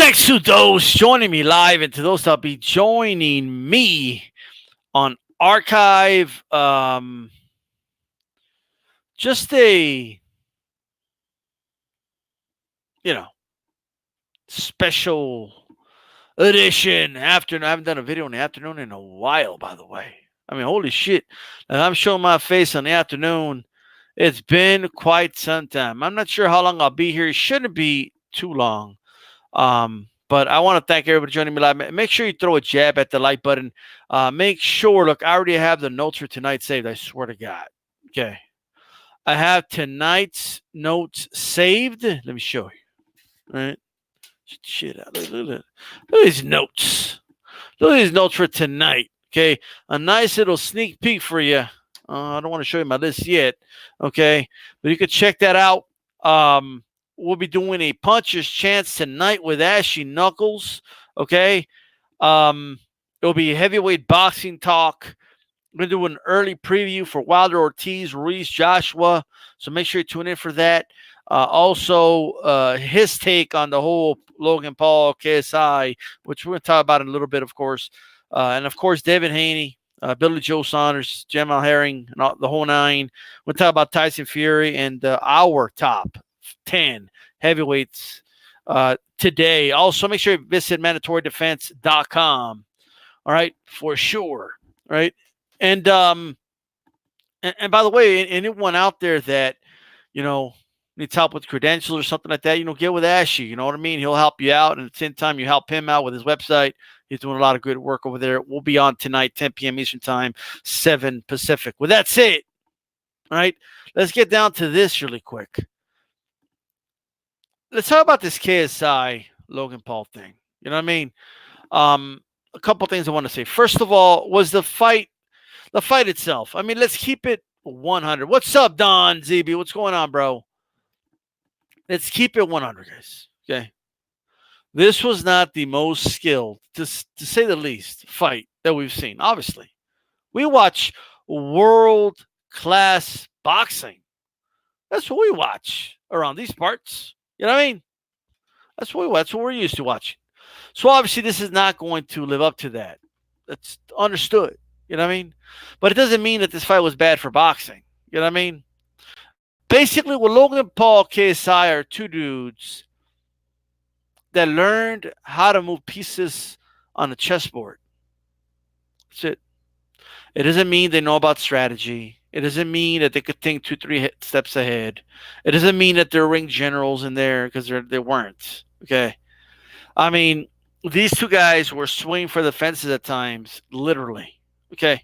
Thanks to those joining me live and to those that'll be joining me on archive. Just a, you know, special edition afternoon. I haven't done a video in the afternoon in a while, by the way. I mean, holy shit. And I'm showing my face on the afternoon. It's been quite some time. I'm not sure how long I'll be here. It shouldn't be too long. But I want to thank everybody joining me live. Make sure you throw a jab at the like button. Make sure, look, I already have the notes for tonight saved. I swear to God. Okay. I have tonight's notes saved. Let me show you. All right. Shit out. Look at these notes. Look at these notes for tonight. Okay. A nice little sneak peek for you. I don't want to show you my list yet. Okay. But you can check that out. We'll be doing a puncher's chance tonight with Ashy Knuckles. Okay. It'll be heavyweight boxing talk. We're going to do an early preview for Wilder, Ortiz, Ruiz, Joshua. So make sure you tune in for that. Also, his take on the whole Logan Paul, KSI, which we're going to talk about in a little bit, of course. And, of course, Devin Haney, Billy Joe Saunders, Jamal Herring, and the whole nine. We'll talk about Tyson Fury and our top 10 heavyweights today. Also, make sure you visit MandatoryDefense.com. All right, for sure. All right. And by the way, anyone out there that, needs help with credentials or something like that, get with Ashy. You know what I mean? He'll help you out. And at the same time, you help him out with his website. He's doing a lot of good work over there. We'll be on tonight, 10 p.m. Eastern Time, 7 Pacific. Well, that's it. All right. Let's get down to this really quick. Let's talk about this KSI Logan Paul thing. You know what I mean? A couple things I want to say. First of all, was the fight itself. I mean, let's keep it 100. What's up, Don ZB? What's going on, bro? Let's keep it 100, guys. Okay. This was not the most skilled, to say the least, fight that we've seen. Obviously, we watch world-class boxing. That's what we watch around these parts. You know what I mean? That's what we watch. That's what we're used to watching. So obviously, this is not going to live up to that. That's understood. You know what I mean? But it doesn't mean that this fight was bad for boxing. You know what I mean? Basically, what Logan Paul, KSI are two dudes that learned how to move pieces on a chessboard. That's it. It doesn't mean they know about strategy. It doesn't mean that they could think 2-3 steps ahead. It doesn't mean that they're ring generals in there because they weren't. Okay. I mean, these two guys were swinging for the fences at times, literally. Okay.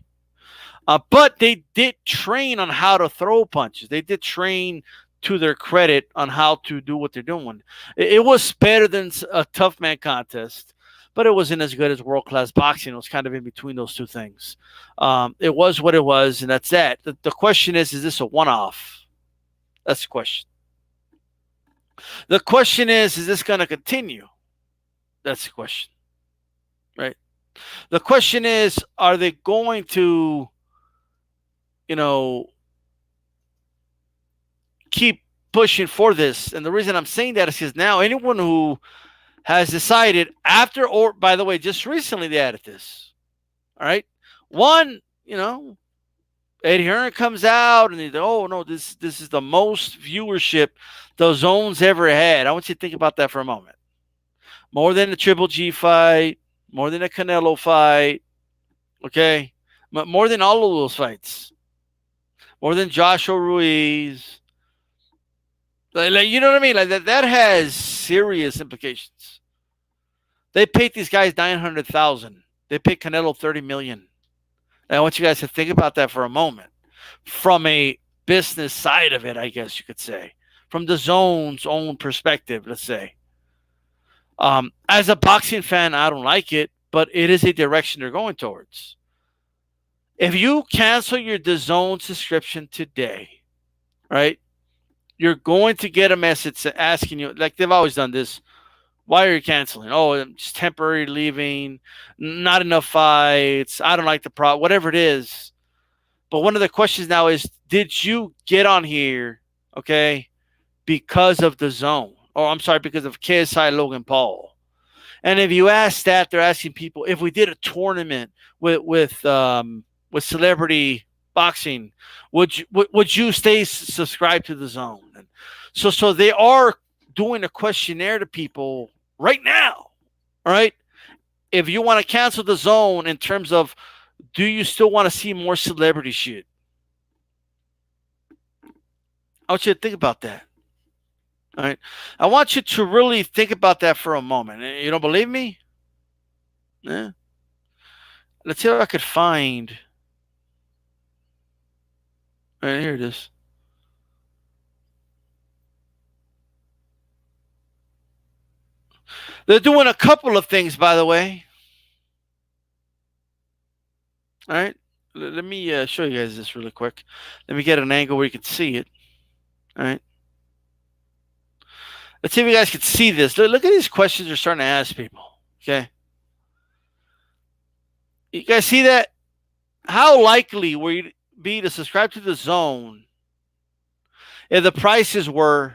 But they did train on how to throw punches. They did train, to their credit, on how to do what they're doing. It was better than a tough man contest, but it wasn't as good as world-class boxing. It was kind of in between those two things. It was what it was, and that's that. The question is this a one-off? That's the question. The question is this going to continue? That's the question. Right? The question is, are they going to, keep pushing for this? And the reason I'm saying that is because now anyone who has decided after, or by the way, just recently they added this. All right. One, Eddie Hearn comes out and they, oh no, this is the most viewership DAZN's ever had. I want you to think about that for a moment. More than the Triple G fight, more than the Canelo fight. Okay. More than all of those fights. More than Joshua Ruiz. Like, you know what I mean? Like that has serious implications. They paid these guys $900,000. They paid Canelo $30 million. And I want you guys to think about that for a moment. From a business side of it, I guess you could say. From the DAZN's own perspective, let's say. As a boxing fan, I don't like it, but it is a direction they're going towards. If you cancel your DAZN subscription today, right, you're going to get a message asking you, like they've always done this, why are you canceling? Oh, I'm just temporary leaving, not enough fights, I don't like the product, whatever it is. But one of the questions now is, did you get on here, okay, because of DAZN? Or I'm sorry, because of KSI Logan Paul? And if you ask that, they're asking people if we did a tournament with celebrity boxing, would you stay subscribed to the zone? And so they are doing a questionnaire to people right now. All right, if you want to cancel the zone in terms of, do you still want to see more celebrity shit? I want you to think about that. All right, I want you to really think about that for a moment. You don't believe me? Yeah. Let's see if I could find. All right, here it is. They're doing a couple of things, by the way. All right, let me show you guys this really quick. Let me get an angle where you can see it. All right. Let's see if you guys can see this. Look at these questions they're starting to ask people. Okay. You guys see that? How likely will you be to subscribe to the zone if the prices were,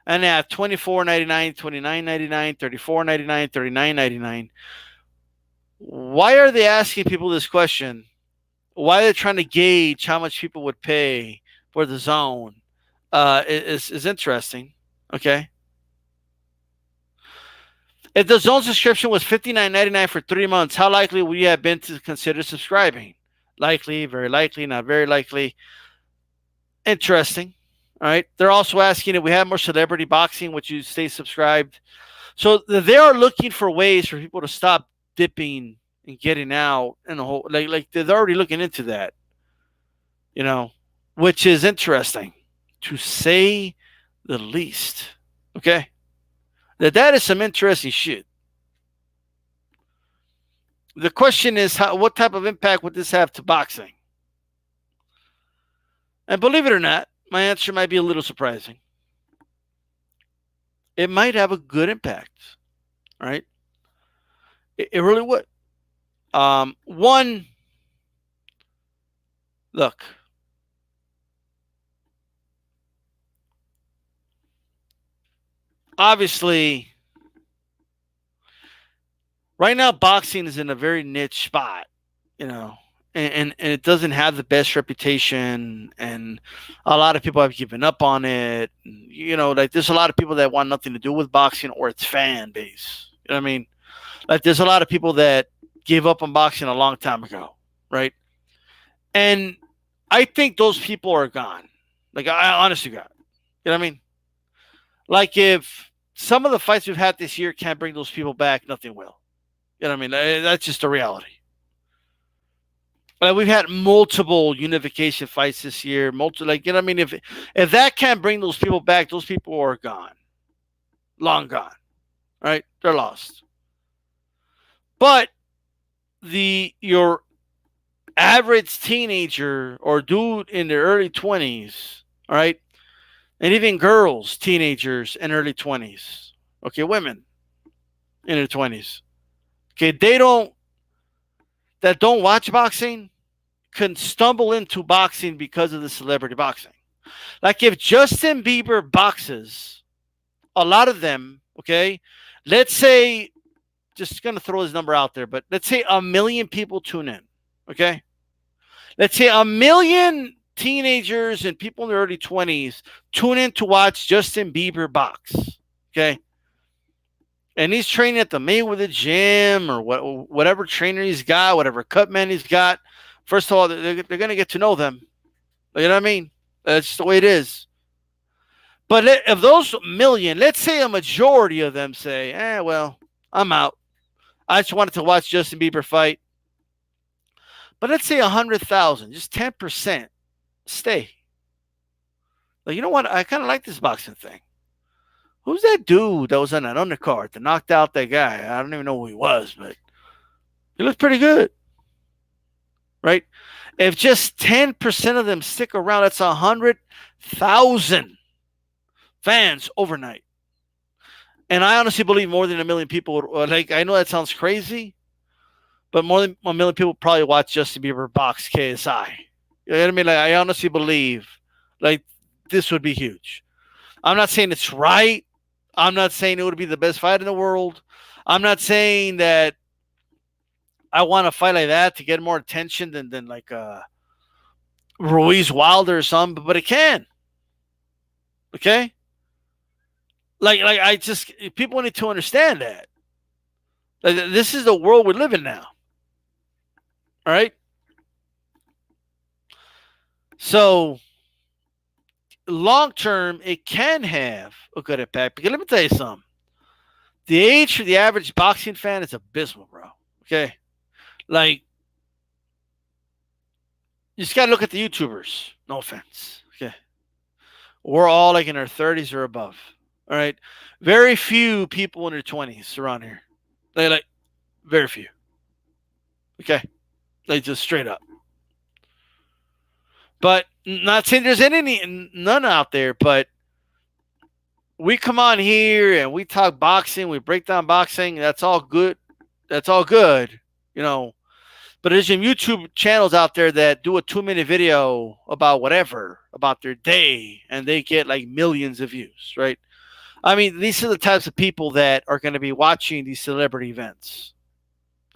and they have $24.99, $29.99, $34.99, $39.99? Why are they asking people this question? Why are they trying to gauge how much people would pay for the zone? Is interesting. Okay. If the zone subscription was $59.99 for 3 months, how likely would you have been to consider subscribing? Likely, very likely, not very likely. Interesting. All right. They're also asking if we have more celebrity boxing, would you stay subscribed? So they are looking for ways for people to stop dipping and getting out, and the whole like they're already looking into that. Which is interesting, to say the least. Okay. That is some interesting shit. The question is, what type of impact would this have to boxing? And believe it or not, my answer might be a little surprising. It might have a good impact, right? It really would. One, look, obviously, right now boxing is in a very niche spot, and it doesn't have the best reputation, and a lot of people have given up on it. Like there's a lot of people that want nothing to do with boxing or its fan base. You know what I mean? Like there's a lot of people that gave up on boxing a long time ago, right? And I think those people are gone. Like I honestly got, you know what I mean? Like if some of the fights we've had this year can't bring those people back, nothing will. You know what I mean? That's just a reality. We've had multiple unification fights this year. Like, you know what I mean? If that can't bring those people back, those people are gone. Long gone. Right? They're lost. But your average teenager or dude in their early 20s, all right? And even girls, teenagers in early 20s. Okay, women in their 20s. Okay, that don't watch boxing can stumble into boxing because of the celebrity boxing. Like if Justin Bieber boxes, a lot of them, okay, let's say, just going to throw his number out there, but let's say 1 million people tune in, okay? Let's say 1 million teenagers and people in their early 20s tune in to watch Justin Bieber box, okay? And he's training at the Mayweather gym or whatever trainer he's got, whatever cut man he's got. First of all, they're going to get to know them. You know what I mean? That's just the way it is. But if those 1 million, let's say a majority of them say, well, I'm out. I just wanted to watch Justin Bieber fight. But let's say 100,000, just 10% stay. Like, you know what? I kind of like this boxing thing. Who's that dude that was on that undercard that knocked out that guy? I don't even know who he was, but he looked pretty good. Right? If just 10% of them stick around, that's 100,000 fans overnight. And I honestly believe more than 1 million people would, like, I know that sounds crazy, but more than 1 million people probably watch Justin Bieber box KSI. You know what I mean? Like, I honestly believe, like, this would be huge. I'm not saying it's right. I'm not saying it would be the best fight in the world. I'm not saying that I want to fight like that to get more attention than like Ruiz Wilder or something, but it can. Okay? Like I just people need to understand that. Like, this is the world we live in now. All right? So long term, it can have a good impact. Because let me tell you something. The age for the average boxing fan is abysmal, bro. Okay? Like, you just got to look at the YouTubers. No offense. Okay? We're all like in our 30s or above. All right? Very few people in their 20s around here. Like very few. Okay? Like, just straight up. But not saying there's none out there, but we come on here and we talk boxing, we break down boxing. That's all good. That's all good, you know. But there's some YouTube channels out there that do a 2-minute video about whatever, about their day, and they get like millions of views, right? I mean, these are the types of people that are going to be watching these celebrity events,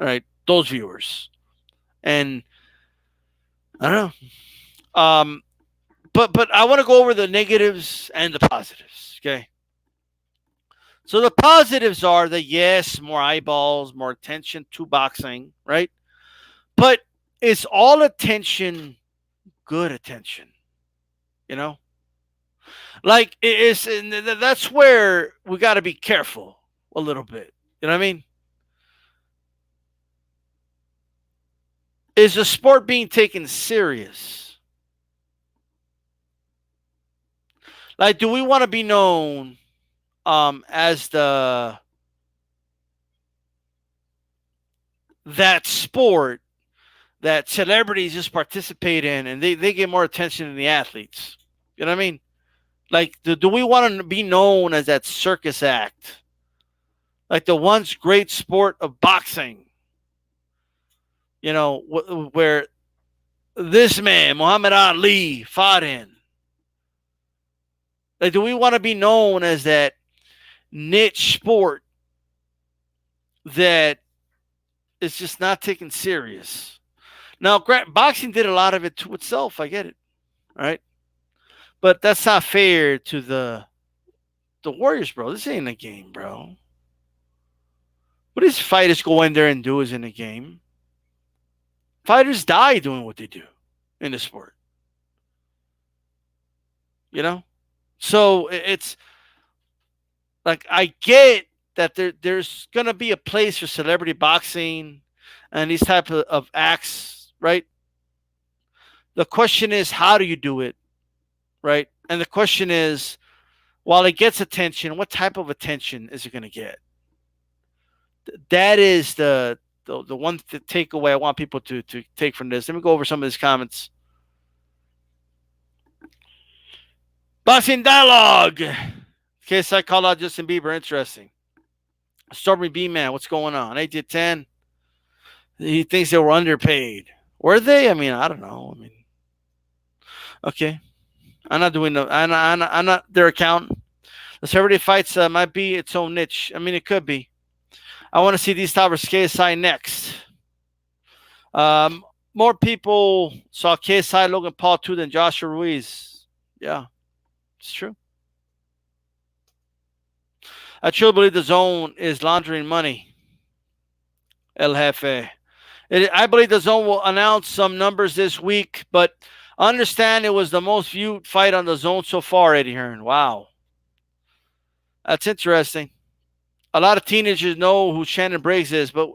right? Those viewers. And I don't know. But I want to go over the negatives and the positives, okay? So the positives are that, yes, more eyeballs, more attention to boxing, right? But is all attention good attention? You know? Like, that's where we got to be careful a little bit. You know what I mean? Is the sport being taken serious? Like, do we want to be known as that sport that celebrities just participate in and they get more attention than the athletes? You know what I mean? Like, do we want to be known as that circus act? Like the once great sport of boxing, you know, where this man, Muhammad Ali, fought in. Like, do we want to be known as that niche sport that is just not taken serious? Now, boxing did a lot of it to itself. I get it, right? But that's not fair to the Warriors, bro. This ain't a game, bro. What these fighters go in there and do is in a game. Fighters die doing what they do in the sport. You know? So it's like, I get that there's going to be a place for celebrity boxing and these type of acts, right? The question is, how do you do it, right? And the question is, while it gets attention, what type of attention is it going to get? That is the one takeaway I want people to take from this. Let me go over some of these comments. Boxing dialogue. Case I call out Justin Bieber. Interesting. Stormy B Man, what's going on? 8 to 10. He thinks they were underpaid. Were they? I mean, I don't know. I mean, okay. I'm not doing the. I'm not their accountant. The celebrity fights might be its own niche. I mean, it could be. I want to see these toppers KSI next. More people saw KSI Logan Paul 2 than Joshua Ruiz. Yeah, it's true. I truly believe the zone is laundering money. El Jefe. I believe the zone will announce some numbers this week, but understand it was the most viewed fight on the zone so far, Eddie Hearn. Wow. That's interesting. A lot of teenagers know who Shannon Briggs is, but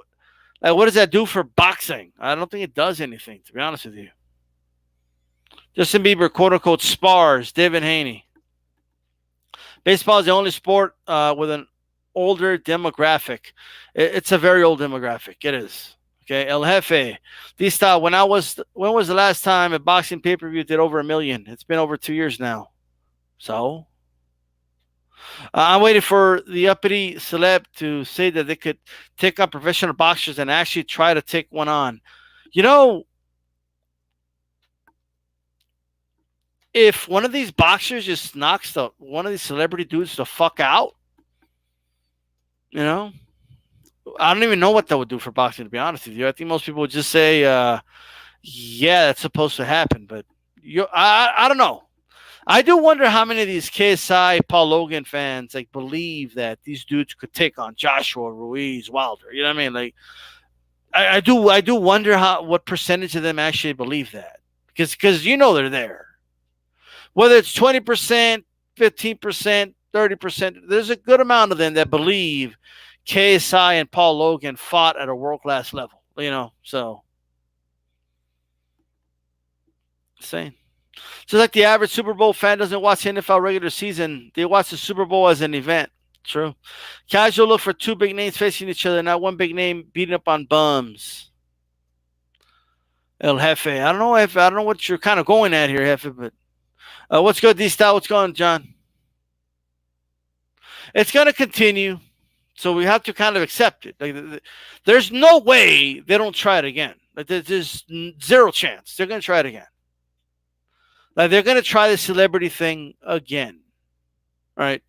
like, what does that do for boxing? I don't think it does anything, to be honest with you. Justin Bieber, quote-unquote, spars. David Haney. Baseball is the only sport with an older demographic. It's a very old demographic. It is. Okay, El Jefe. DStyle, when was the last time a boxing pay-per-view did over 1 million? It's been over 2 years now. So? I'm waiting for the uppity celeb to say that they could take on professional boxers and actually try to take one on. You know, if one of these boxers just knocks one of these celebrity dudes the fuck out, you know, I don't even know what that would do for boxing, to be honest with you. I think most people would just say, yeah, that's supposed to happen. But I don't know. I do wonder how many of these KSI, Paul Logan fans like believe that these dudes could take on Joshua, Ruiz, Wilder. You know what I mean? Like, I do wonder what percentage of them actually believe that, because they're there. Whether it's 20%, 15%, 30%, there's a good amount of them that believe KSI and Paul Logan fought at a world class level. So insane. So like the average Super Bowl fan doesn't watch the NFL regular season; they watch the Super Bowl as an event. True. Casual look for two big names facing each other, not one big name beating up on bums. El Jefe. I don't know what you're kind of going at here, Jefe, but what's good, DStyle? What's going, John? It's going to continue, so we have to kind of accept it. Like, there's no way they don't try it again. Like, there's zero chance they're going to try it again. Like, they're going to try the celebrity thing again, right?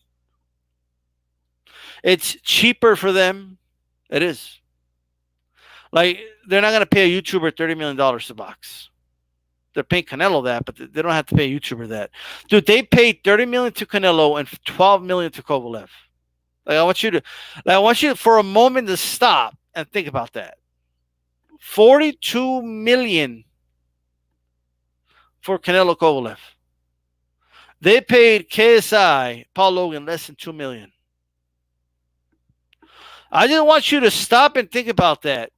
It's cheaper for them. It is. Like, they're not going to pay a YouTuber $30 million to box. They're paying Canelo that, but they don't have to pay a YouTuber that. Dude, they paid $30 million to Canelo and $12 million to Kovalev. Like, I want you for a moment to stop and think about that. $42 million for Canelo Kovalev. They paid KSI, Paul Logan, less than $2 million. I just want you to stop and think about that.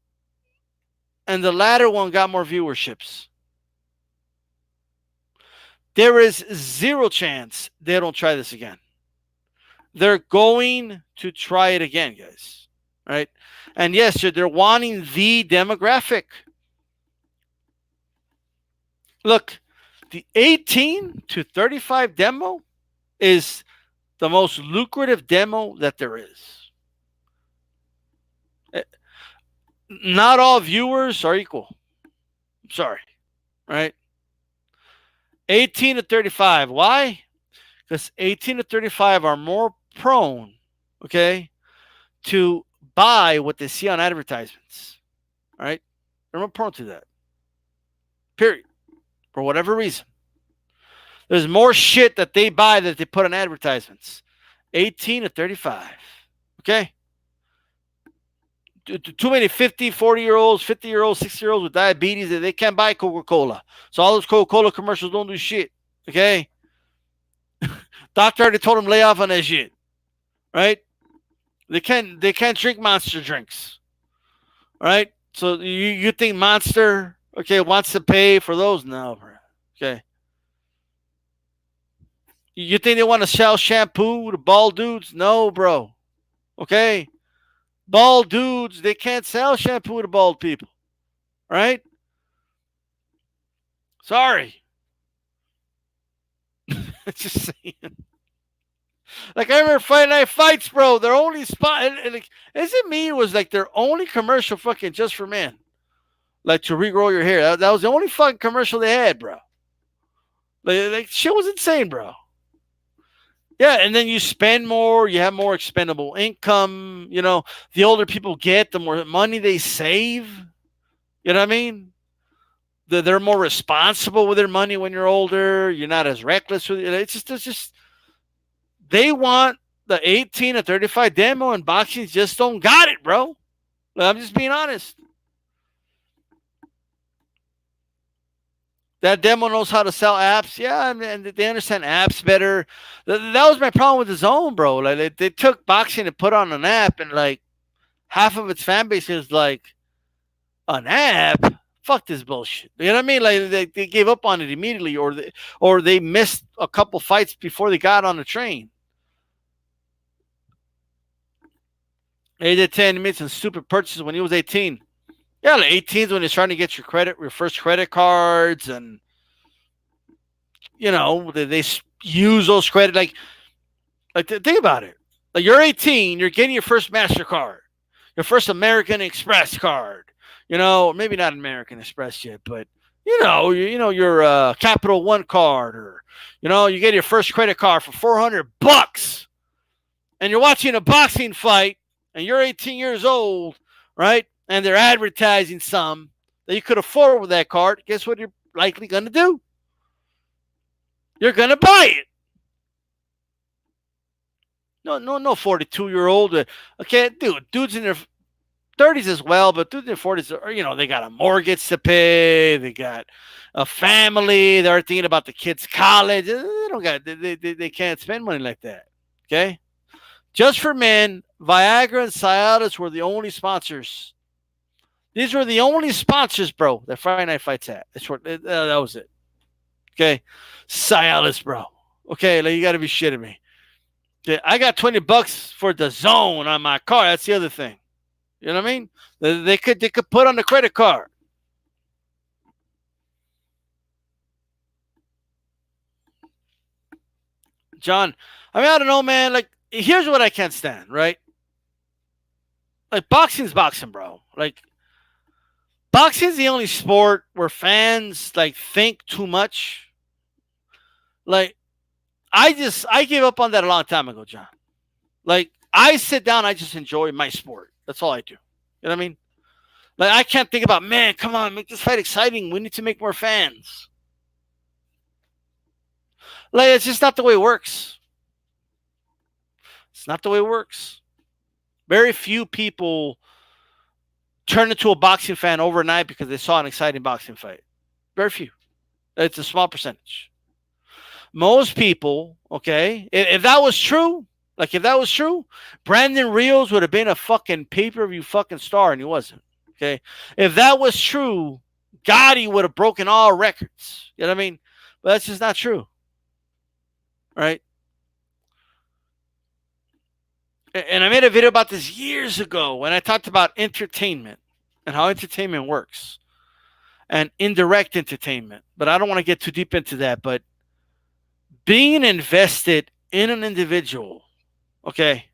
And the latter one got more viewerships. There is zero chance they don't try this again. They're going to try it again, guys. Right? And yes, they're wanting the demographic. Look, the 18 to 35 demo is the most lucrative demo that there is. Not all viewers are equal. I'm sorry. Right? 18 to 35. Why? Because 18 to 35 are more prone, okay, to buy what they see on advertisements. All right? They're more prone to that. Period. For whatever reason. There's more shit that they buy that they put on advertisements. 18 to 35. Okay? Too many 50, 40-year-olds, 50-year-olds, 60-year-olds with diabetes that they can't buy Coca-Cola. So all those Coca-Cola commercials don't do shit. Okay? Doctor already told them lay off on that shit. Right? They can't drink Monster drinks. Right? So you think Monster, okay, wants to pay for those? No, bro. Okay. You think they want to sell shampoo to bald dudes? No, bro. Okay? Bald dudes, they can't sell shampoo to bald people. Right? Sorry. Just saying. Like, I remember Friday Night Fights, bro. Their only spot, like, isn't me? It was like their only commercial fucking just for men. Like, to regrow your hair. That was the only fucking commercial they had, bro. Like shit was insane, bro. Yeah, and then you spend more, you have more expendable income. The older people get, the more money they save. You know what I mean? They're more responsible with their money when you're older. You're not as reckless with it. It's just they want the 18 to 35 demo, and boxing just don't got it, bro. I'm just being honest. That demo knows how to sell apps. Yeah, and they understand apps better. That was my problem with the DAZN, bro. Like, they took boxing and put on an app, and like half of its fan base is like, an app? Fuck this bullshit. You know what I mean? Like, they gave up on it immediately, or they missed a couple fights before they got on the train. They did 10 minutes and stupid purchases when he was 18. Yeah, like 18 is when you're trying to get your first credit cards, and they use those credit like think about it. Like, you're 18, you're getting your first MasterCard, your first American Express card. Maybe not American Express yet, but your Capital One card, or you get your first credit card for $400, and you're watching a boxing fight, and you're 18 years old, right? And they're advertising some that you could afford with that card, guess what you're likely going to do? You're going to buy it. No 42-year-old. Okay, dudes in their 30s as well, but dudes in their 40s are, they got a mortgage to pay, they got a family, they're thinking about the kids' college. They can't spend money like that. Okay? Just for men, Viagra and Cialis were the only sponsors. These were the only sponsors, bro, that Friday Night Fights had. That was it. Okay? Cialis, bro. Okay, like, you got to be shitting me. Okay, I got $20 for the DAZN on my car. That's the other thing. You know what I mean? They could put on the credit card. John, I don't know, man. Like, here's what I can't stand, right? Like, boxing's boxing, bro. Like, boxing's the only sport where fans, like, think too much. Like, I gave up on that a long time ago, John. Like, I sit down, I just enjoy my sport. That's all I do. You know what I mean? Like, I can't think about, man, come on, make this fight exciting. We need to make more fans. Like, it's just not the way it works. It's not the way it works. Very few people turn into a boxing fan overnight because they saw an exciting boxing fight. Very few. It's a small percentage. Most people, okay, if that was true, Brandon Rios would have been a fucking pay-per-view fucking star, and he wasn't. Okay? If that was true, Gotti would have broken all records. You know what I mean? But that's just not true. Right? And I made a video about this years ago when I talked about entertainment and how entertainment works and indirect entertainment. But I don't want to get too deep into that. But being invested in an individual, okay,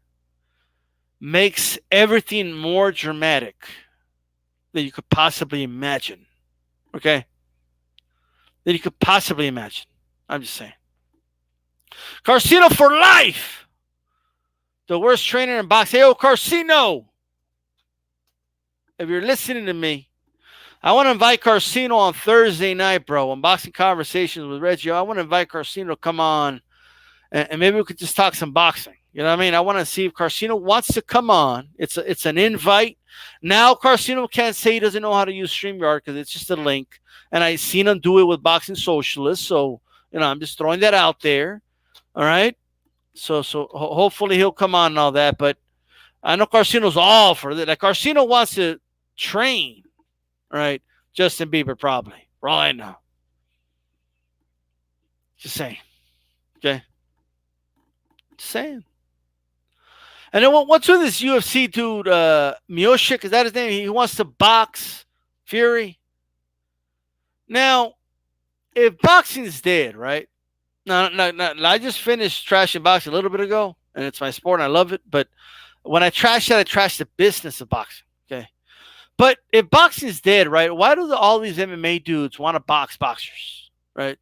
makes everything more dramatic than you could possibly imagine. Okay? Than you could possibly imagine. I'm just saying. Karceno for life! The worst trainer in boxing. Hey, Karceno! If you're listening to me, I want to invite Karceno on Thursday night, bro, on Boxing Conversations with Reggie. I want to invite Karceno to come on, and maybe we could just talk some boxing. You know what I mean? I want to see if Karceno wants to come on. It's an invite. Now Karceno can't say he doesn't know how to use StreamYard because it's just a link. And I've seen him do it with Boxing Socialists. So, I'm just throwing that out there. All right? So hopefully he'll come on and all that. But I know Karceno's all for that. Like, Karceno wants to train, right? Justin Bieber, probably. For all I know. Just saying. Okay? Just saying. And then what's with this UFC dude, Miocic? Is that his name? He wants to box Fury. Now, if boxing's dead, right? No, I just finished trashing boxing a little bit ago, and it's my sport, and I love it. But when I trash it, I trash the business of boxing. Okay. But if boxing is dead, right, why do all these MMA dudes want to box boxers, right?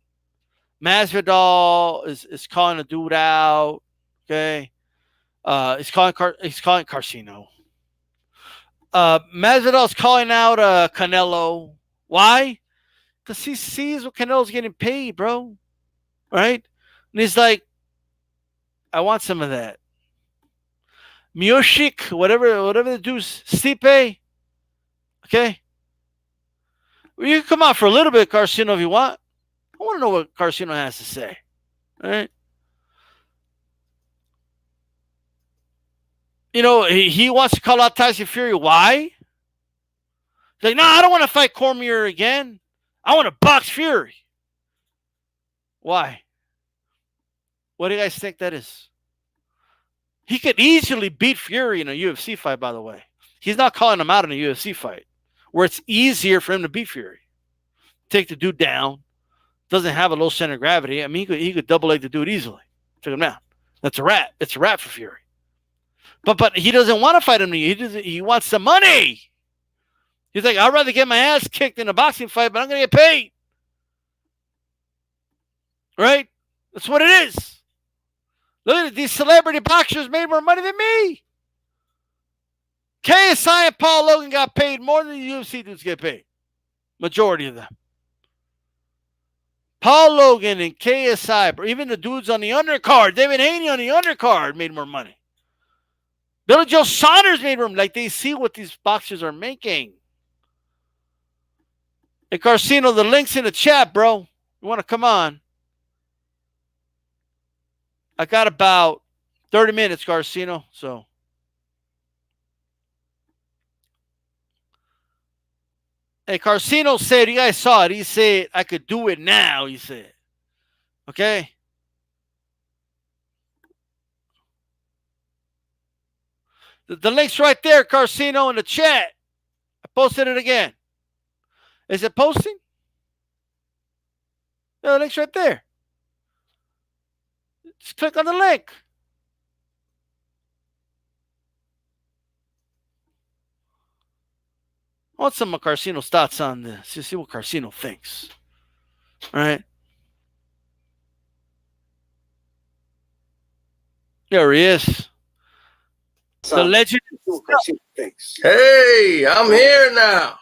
Masvidal is calling a dude out, okay? He's calling Karceno. Masvidal's calling out Canelo. Why? Because he sees what Canelo's getting paid, bro. Right? And he's like, I want some of that. Miocic, whatever the dude's, Stipe. Okay? Well, you can come out for a little bit, Karceno, if you want. I want to know what Karceno has to say. All right? He wants to call out Tyson Fury. Why? He's like, no, I don't want to fight Cormier again. I want to box Fury. Why? What do you guys think that is? He could easily beat Fury in a UFC fight, by the way. He's not calling him out in a UFC fight where it's easier for him to beat Fury. Take the dude down. Doesn't have a low center of gravity. I mean, he could double leg the dude easily. Took him down. That's a wrap. It's a wrap for Fury. But he doesn't want to fight him. He wants the money. He's like, I'd rather get my ass kicked in a boxing fight, but I'm going to get paid. Right? That's what it is. Look at it. These celebrity boxers made more money than me. KSI and Paul Logan got paid more than the UFC dudes get paid. Majority of them. Paul Logan and KSI, even the dudes on the undercard, David Haney on the undercard made more money. Billy Joe Saunders made more money. Like, they see what these boxers are making. Hey, Karceno, the link's in the chat, bro. You want to come on? I got about 30 minutes, Karceno, so. Hey, Karceno said, you guys saw it. He said, I could do it now, he said. Okay? The link's right there, Karceno, in the chat. I posted it again. Is it posting? No, the link's right there. Just click on the link. I want some of Karceno's thoughts on this. You see what Karceno thinks. All right. There he is. The legend. Hey, I'm here now.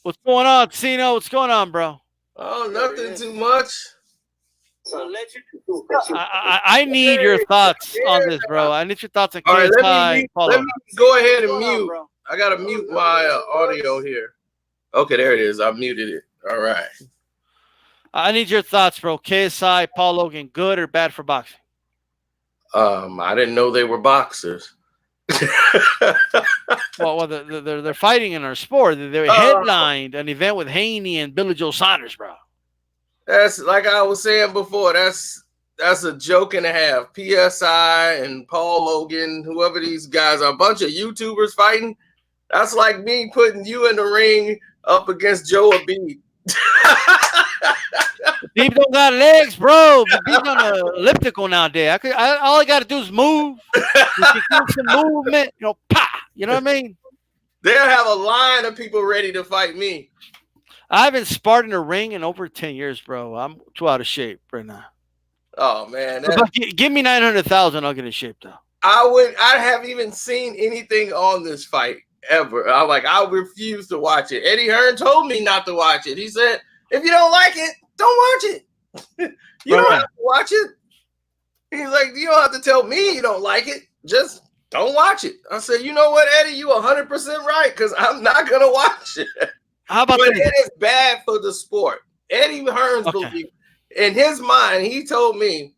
What's going on, Cino? What's going on, bro? Oh, nothing too much. I need your thoughts on this, bro. I need your thoughts on KSI. All right, let me go ahead and mute. I gotta mute my audio here. Okay, there it is. I muted it. All right. I need your thoughts, bro. KSI, Paul Logan, good or bad for boxing? I didn't know they were boxers. well, they're fighting in our sport. They headlined an event with Haney and Billy Joe Saunders, bro. That's like I was saying before. That's a joke and a half. PSI and Paul Logan, whoever these guys are, a bunch of YouTubers fighting. That's like me putting you in the ring up against Joe Abid. Beef don't got legs, bro. Beef on an elliptical nowadays. All I got to do is move. Some movement, pah. You know what I mean? They'll have a line of people ready to fight me. I haven't sparred in a ring in over 10 years, bro. I'm too out of shape right now. Oh, man. Give me 900,000, I'll get in shape, though. I haven't even seen anything on this fight ever. I refuse to watch it. Eddie Hearn told me not to watch it. He said, if you don't like it, don't watch it. You don't have to watch it. He's like, you don't have to tell me you don't like it. Just don't watch it. I said, you know what, Eddie, you 100% right, because I'm not going to watch it. How about but it is bad for the sport. Eddie Hearn's belief. In his mind, he told me,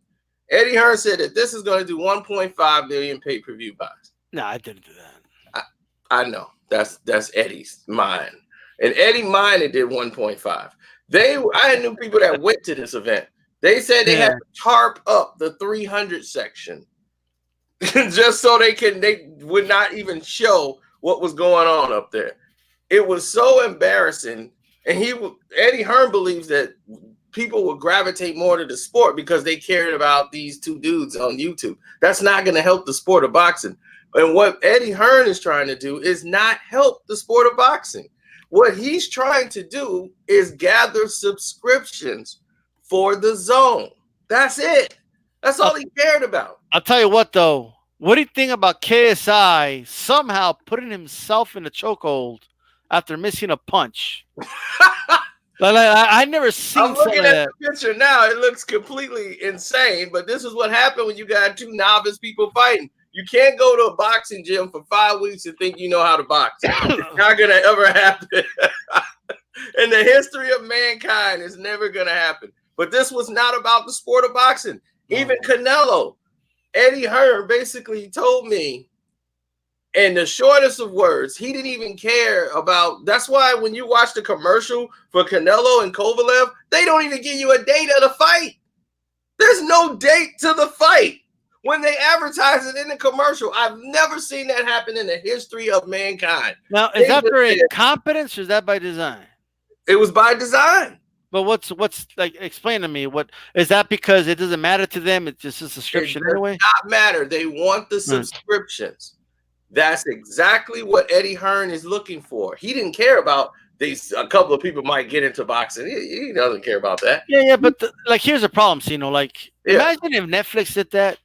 Eddie Hearn said that this is going to do 1.5 million pay-per-view buys. No, I didn't do that. I know. That's Eddie's mind. And Eddie mind it did 1.5. I knew people that went to this event. They said they had to tarp up the 300 section just so they would not even show what was going on up there. It was so embarrassing. And Eddie Hearn believes that people would gravitate more to the sport because they cared about these two dudes on YouTube. That's not going to help the sport of boxing. And what Eddie Hearn is trying to do is not help the sport of boxing. What he's trying to do is gather subscriptions for the DAZN. That's it. That's all he cared about. I'll tell you what, though. What do you think about KSI somehow putting himself in a chokehold after missing a punch? I never seen. I'm looking at the picture now. It looks completely insane. But this is what happened when you got two novice people fighting. You can't go to a boxing gym for 5 weeks and think you know how to box. It's not gonna ever happen. In the history of mankind, it's never gonna happen. But this was not about the sport of boxing. Even Canelo, Eddie Hearn basically told me, in the shortest of words, he didn't even care about. That's why when you watch the commercial for Canelo and Kovalev, they don't even give you a date of the fight. There's no date to the fight when they advertise it in the commercial. I've never seen that happen in the history of mankind. Now, is that their incompetence or is that by design? It was by design. But what's like? Explain to me. What is that? Because it doesn't matter to them. It's just a subscription anyway. It does not matter. They want the subscriptions. That's exactly what Eddie Hearn is looking for. He didn't care about these. A couple of people might get into boxing. He doesn't care about that. Yeah. But here's the problem, Cino. Imagine if Netflix did that.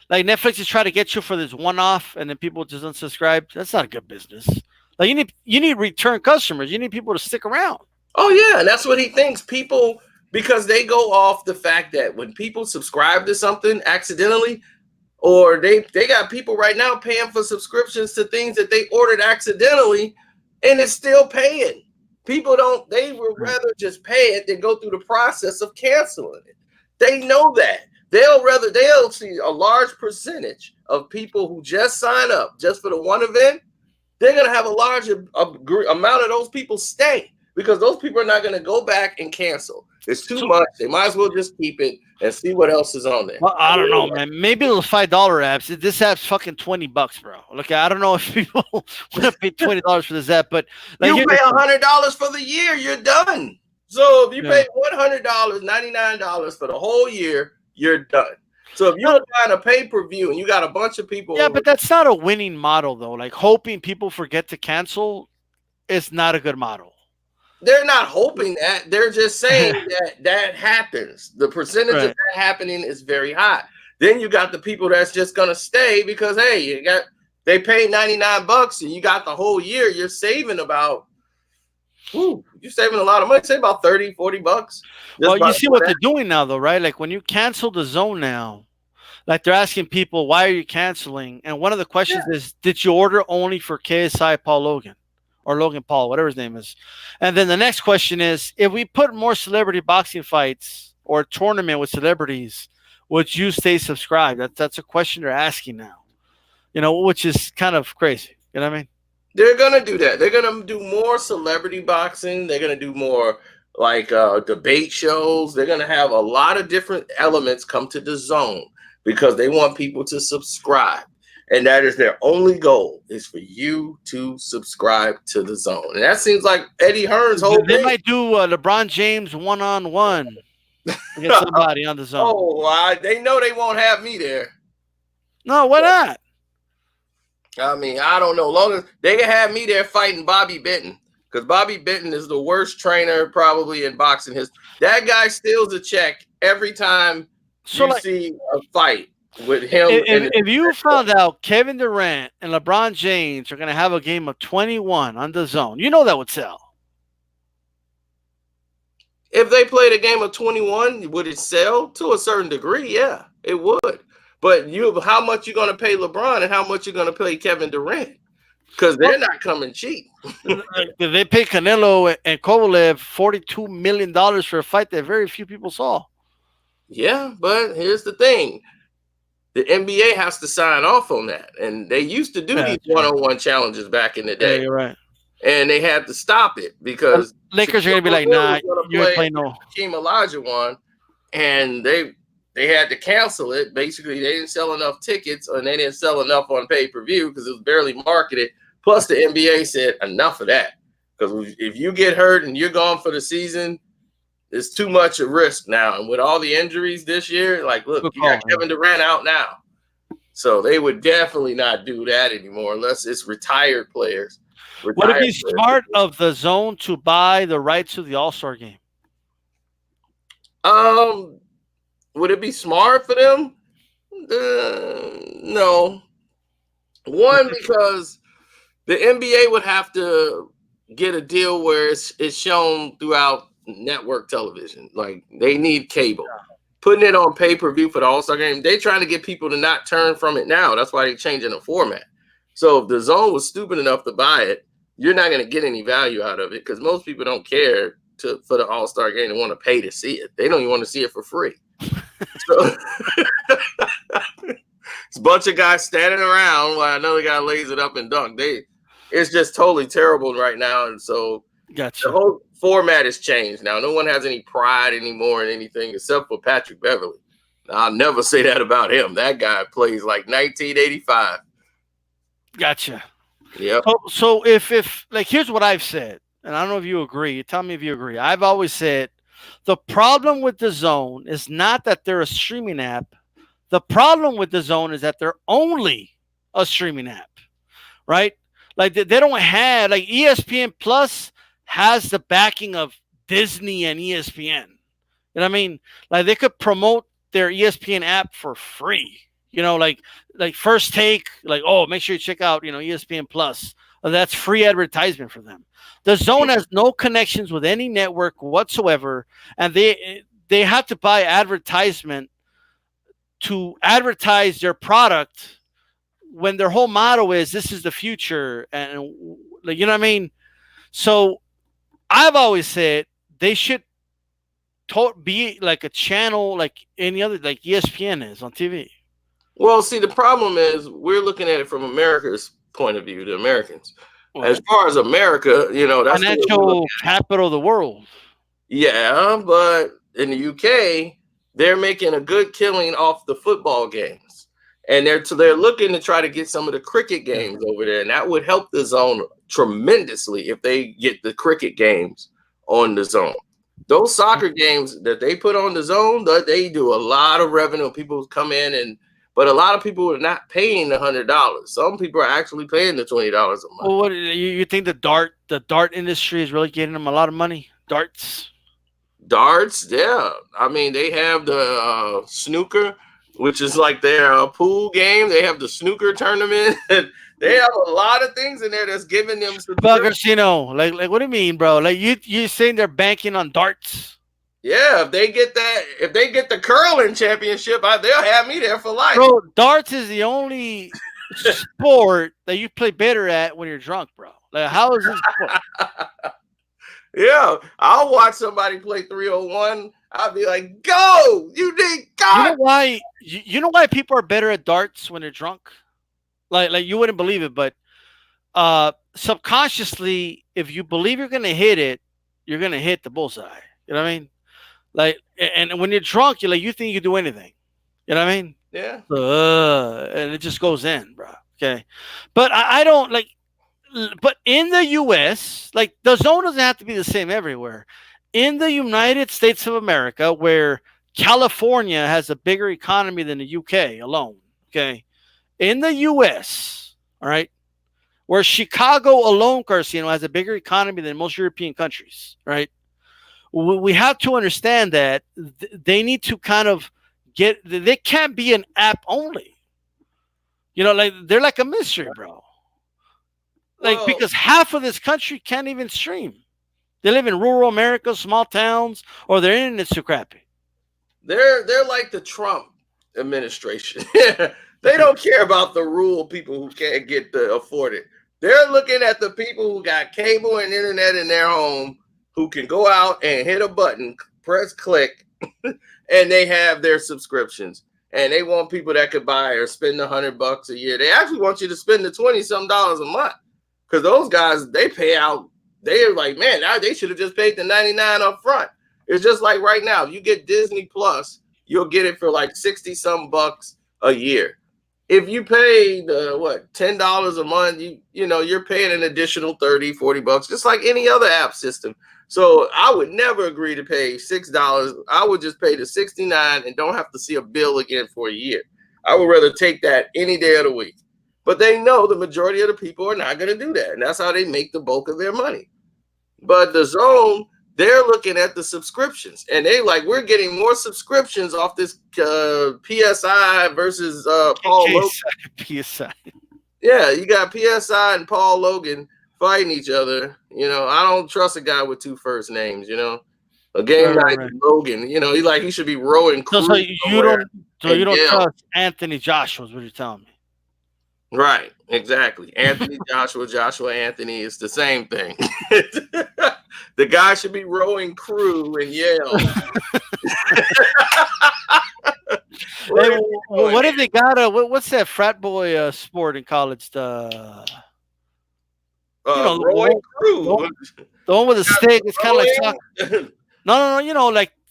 Like Netflix is trying to get you for this one-off, and then people just unsubscribe. That's not a good business. Like you need return customers. You need people to stick around. Oh yeah, and that's what he thinks. People, because they go off the fact that when people subscribe to something accidentally, or they got people right now paying for subscriptions to things that they ordered accidentally, and it's still paying. People don't. They would rather just pay it than go through the process of canceling it. They know that. They'll see a large percentage of people who just sign up just for the one event. They're going to have a large amount of those people stay because those people are not going to go back and cancel. It's too much. They might as well just keep it and see what else is on there. Well, I don't know, man. Maybe those $5 apps. This app's fucking $20, bro. Look, I don't know if people want to pay $20 for this app, but like, you pay $100 for the year, you're done. So if you pay $100, $99 for the whole year, you're done. So if you're buying a pay-per-view and you got a bunch of people, but that's not a winning model, though. Like hoping people forget to cancel is not a good model. They're not hoping that. They're just saying that happens. The percentage of that happening is very high. Then you got the people that's just gonna stay because hey, they paid $99 and you got the whole year. You're saving about, you're saving a lot of money. Say about $30, $40. Well, you see what they're doing now, though, right? Like when you cancel the zone now, like they're asking people, why are you canceling? And one of the questions is, did you order only for KSI Paul Logan? Or Logan Paul, whatever his name is. And then the next question is, if we put more celebrity boxing fights or a tournament with celebrities, would you stay subscribed? That's a question they're asking now, which is kind of crazy. You know what I mean? They're going to do that. They're going to do more celebrity boxing. They're going to do more like debate shows. They're going to have a lot of different elements come to the zone because they want people to subscribe. And that is their only goal, is for you to subscribe to the zone. And that seems like Eddie Hearn's whole thing. They might do LeBron James one-on-one against somebody on the zone. Oh, they know they won't have me there. No, why not? I mean, I don't know. Long as they can have me there fighting Bobby Benton, because Bobby Benton is the worst trainer probably in boxing history. That guy steals a check every time you see a fight. With him, if you found out Kevin Durant and LeBron James are going to have a game of 21 on the zone, that would sell. If they played a game of 21, would it sell? To a certain degree, yeah, it would. But how much you going to pay LeBron and how much you're going to pay Kevin Durant? Because they're not coming cheap. If they pay Canelo and Kovalev $42 million for a fight that very few people saw. Yeah, but here's the thing. The NBA has to sign off on that. And they used to do these one-on-one challenges back in the day. Yeah, you're right. And they had to stop it because Lakers are going to be like, nah, you ain't playing no. Team Elijah won. And they had to cancel it. Basically, they didn't sell enough tickets and they didn't sell enough on pay-per-view because it was barely marketed. Plus, the NBA said, enough of that. Because if you get hurt and you're gone for the season, it's too much at risk now. And with all the injuries this year, like, look, you got Kevin Durant out now. So they would definitely not do that anymore unless it's retired players. Would it be smart of the zone to buy the rights to the All-Star game? Would it be smart for them? No. One, because the NBA would have to get a deal where it's shown throughout network television. Like they need cable. Putting it on pay-per-view for the All-Star game, they trying to get people to not turn from it now. That's why they're changing the format. So if the zone was stupid enough to buy it, you're not going to get any value out of it because most people don't care for the All-Star game and want to pay to see it. They don't even want to see it for free. So it's a bunch of guys standing around while another guy lays it up and dunk. It's just totally terrible right now. And so the whole format has changed now. No one has any pride anymore in anything except for Patrick Beverly. I'll never say that about him. That guy plays like 1985. Gotcha. Yep. So if like, here's what I've said, and I don't know if you agree. Tell me if you agree. I've always said the problem with the zone is not that they're a streaming app. The problem with the zone is that they're only a streaming app, right? Like they don't have, like ESPN Plus has the backing of Disney and ESPN. You know what I mean? Like they could promote their ESPN app for free. like First Take, like, oh, make sure you check out, ESPN Plus. That's free advertisement for them. The Zone has no connections with any network whatsoever, and they have to buy advertisement to advertise their product when their whole motto is this is the future, and like, you know what I mean. So I've always said they should be like a channel like any other, like ESPN is on TV. Well, see, the problem is we're looking at it from America's point of view, the Americans. As far as America, that's financial capital of the world. Yeah, but in the UK, they're making a good killing off the football games, and they're looking to try to get some of the cricket games over there, and that would help the Zone tremendously if they get the cricket games on the Zone. Those soccer games that they put on the Zone, they do a lot of revenue. People come in, but a lot of people are not paying the $100. Some people are actually paying the $20 a month. Well, what you think the dart industry is really getting them a lot of money? Darts, yeah. I mean, they have the snooker, which is like their pool game. They have the snooker tournament. They have a lot of things in there that's giving them some. But Karceno, like what do you mean, bro? Like you saying they're banking on darts? Yeah, if they get the curling championship, they'll have me there for life. Bro, darts is the only sport that you play better at when you're drunk, bro. Like, how is this sport? Yeah, I'll watch somebody play 301. I'll be like, "Go! You need God." You know why? You know why people are better at darts when they're drunk? Like you wouldn't believe it, but subconsciously, if you believe you're gonna hit it, you're gonna hit the bullseye. You know what I mean? Like, and when you're drunk, you think you can do anything. You know what I mean? Yeah. And it just goes in, bro. Okay, but I don't like. But in the U.S., like the Zone doesn't have to be the same everywhere. In the United States of America, where California has a bigger economy than the UK alone, okay, in the U.S., all right, where Chicago alone, Karceno, has a bigger economy than most European countries, right? We have to understand that they need to kind of they can't be an app only. Like they're like a mystery, bro. Like, because half of this country can't even stream. They live in rural America, small towns, or their internet's too crappy. They're like the Trump administration. They don't care about the rural people who can't get to afford it. They're looking at the people who got cable and internet in their home, who can go out and hit a button, press click, and they have their subscriptions. And they want people that could buy or spend $100 a year. They actually want you to spend the $20-some a month. Because those guys, they pay out. They're like, man, they should have just paid the $99 up front. It's just like right now, if you get Disney Plus, you'll get it for like $60-some a year. If you pay $10 a month, you're paying an additional $30-40, just like any other app system. So I would never agree to pay $6. I would just pay the $69 and don't have to see a bill again for a year. I would rather take that any day of the week. But they know the majority of the people are not going to do that. And that's how they make the bulk of their money. But the Zone, they're looking at the subscriptions. And they we're getting more subscriptions off this PSI versus Paul Logan. PSI. Yeah, you got PSI and Paul Logan fighting each other. I don't trust a guy with two first names, A game night with Logan, he should be rowing crew. So you don't trust Anthony Joshua is what you're telling me. Right, exactly. Anthony Joshua Anthony is the same thing. The guy should be rowing crew in Yale. What if they got what's that frat boy sport in college? The rowing crew. The one with the stick. It's kind of like soccer. No.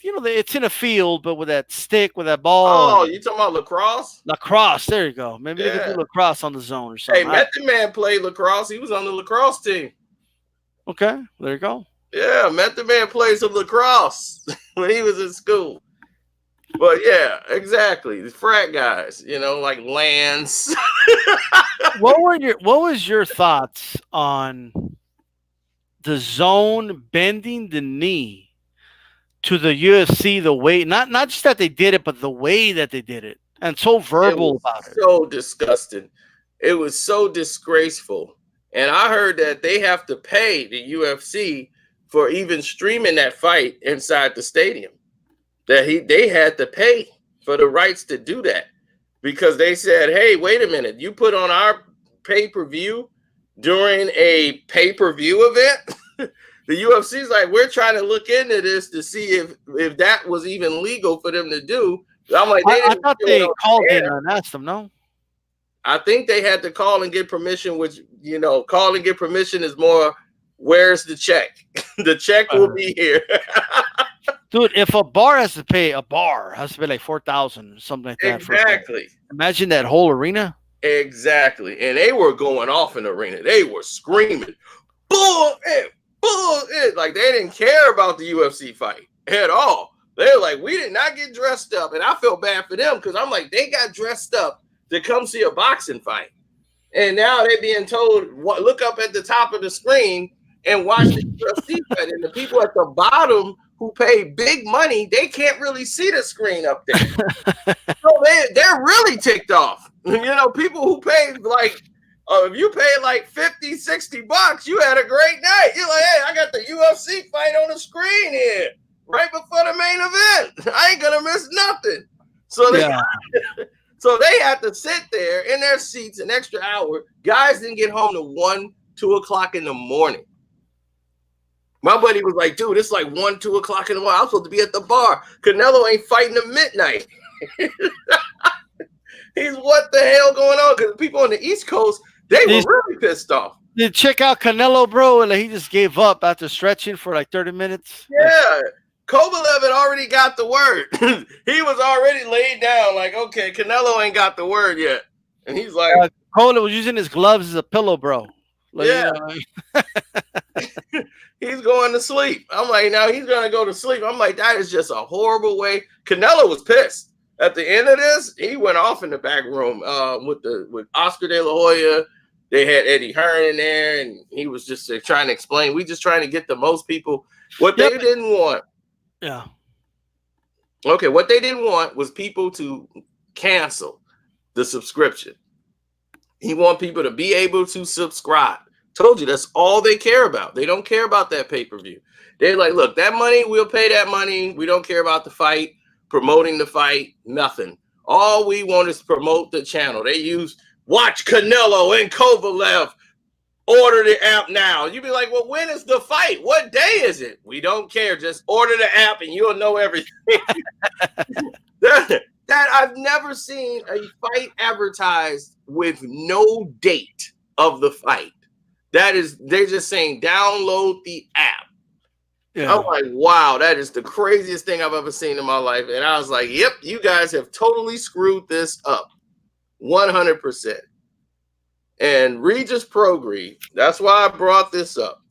It's in a field, but with that stick, with that ball. Oh, you talking about lacrosse? Lacrosse. There you go. Maybe they could do lacrosse on the Zone or something. Hey, Method Man played lacrosse. He was on the lacrosse team. Okay, there you go. Yeah, Method Man played some lacrosse when he was in school. But yeah, exactly. The frat guys, like Lance. What was your thoughts on the Zone bending the knee to the UFC, the way not just that they did it, but the way that they did it? and so It verbal was about it. so disgusting. It was so disgraceful. And I heard that they have to pay the UFC for even streaming that fight inside the stadium. They had to pay for the rights to do that because they said, "Hey, wait a minute, you put on our pay-per-view during a pay-per-view event." The UFC's like, "We're trying to look into this to see if that was even legal for them to do." I'm like, they I didn't thought do it they on called the in air. and asked them. No. I think they had to call and get permission, which, call and get permission is more, where's the check? The check will be here. Dude, if a bar has to pay, a bar has to pay like 4,000 something like that for a fight. Exactly. Imagine that whole arena. Exactly. And they were going off in the arena. They were screaming, bull it, bull it. Like they didn't care about the UFC fight at all. They're like, we did not get dressed up. And I felt bad for them because I'm like, they got dressed up to come see a boxing fight. And now they're being told, look up at the top of the screen and watch the UFC fight. And the people at the bottom who pay big money, they can't really see the screen up there. So they're really ticked off. People who pay like, if you pay like $50-$60, you had a great night. You're like, hey, I got the UFC fight on the screen here right before the main event. I ain't gonna miss nothing. So so they had to sit there in their seats an extra hour. Guys didn't get home to 1, 2 o'clock in the morning. My buddy was like, dude, it's like 1, 2 o'clock in the morning. I'm supposed to be at the bar. Canelo ain't fighting at midnight. He's what the hell going on? Because people on the East Coast, they were really pissed off. Did check out Canelo, bro? And he just gave up after stretching for like 30 minutes. Yeah. Kovalev had already got the word. He was already laid down like, okay, Canelo ain't got the word yet. And he's like, Kovalev was using his gloves as a pillow, bro. Like, yeah. He's going to sleep. I'm like, now he's going to go to sleep. I'm like, that is just a horrible way. Canelo was pissed. At the end of this, he went off in the back room with Oscar De La Hoya. They had Eddie Hearn in there, and he was just trying to explain. We just trying to get the most people. What they didn't want. Yeah. Okay, what they didn't want was people to cancel the subscription. He want people to be able to subscribe. Told you, that's all they care about. They don't care about that pay-per-view. They're like, look, that money, we'll pay that money. We don't care about the fight, promoting the fight, nothing. All we want is promote the channel. They use watch Canelo and Kovalev. Order the app now. You'd be like, well, when is the fight? What day is it? We don't care. Just order the app and you'll know everything. that I've never seen a fight advertised with no date of the fight. They're just saying download the app. Yeah. I'm like, wow, that is the craziest thing I've ever seen in my life. And I was like, yep, you guys have totally screwed this up. 100%. And Regis Prograis, that's why I brought this up.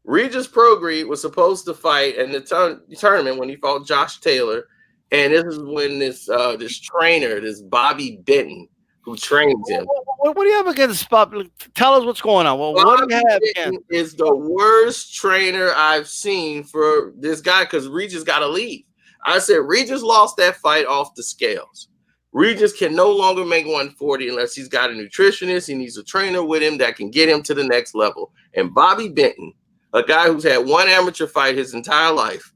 Regis Prograis was supposed to fight in the tournament when he fought Josh Taylor. And this is when this trainer, this Bobby Benton, who trains him. What do you have against Bob? Tell us what's going on. What do you have against? Is the worst trainer I've seen for this guy because Regis got to leave. I said Regis lost that fight off the scales. Regis can no longer make 140 unless he's got a nutritionist. He needs a trainer with him that can get him to the next level. And Bobby Benton, a guy who's had one amateur fight his entire life,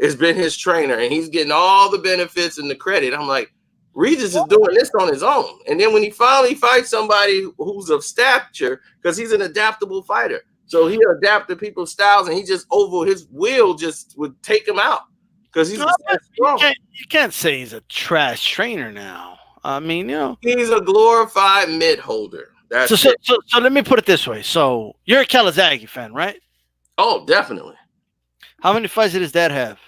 has been his trainer, and he's getting all the benefits and the credit. I'm like, Regis is doing this on his own. And then when he finally fights somebody who's of stature, because he's an adaptable fighter, so he'll adapt to people's styles, and he just over his will just would take him out. Because he's you can't say he's a trash trainer now. I mean, he's a glorified mid holder. So let me put it this way. So you're a Calzaghe fan, right? Oh, definitely. How many fights did his dad have?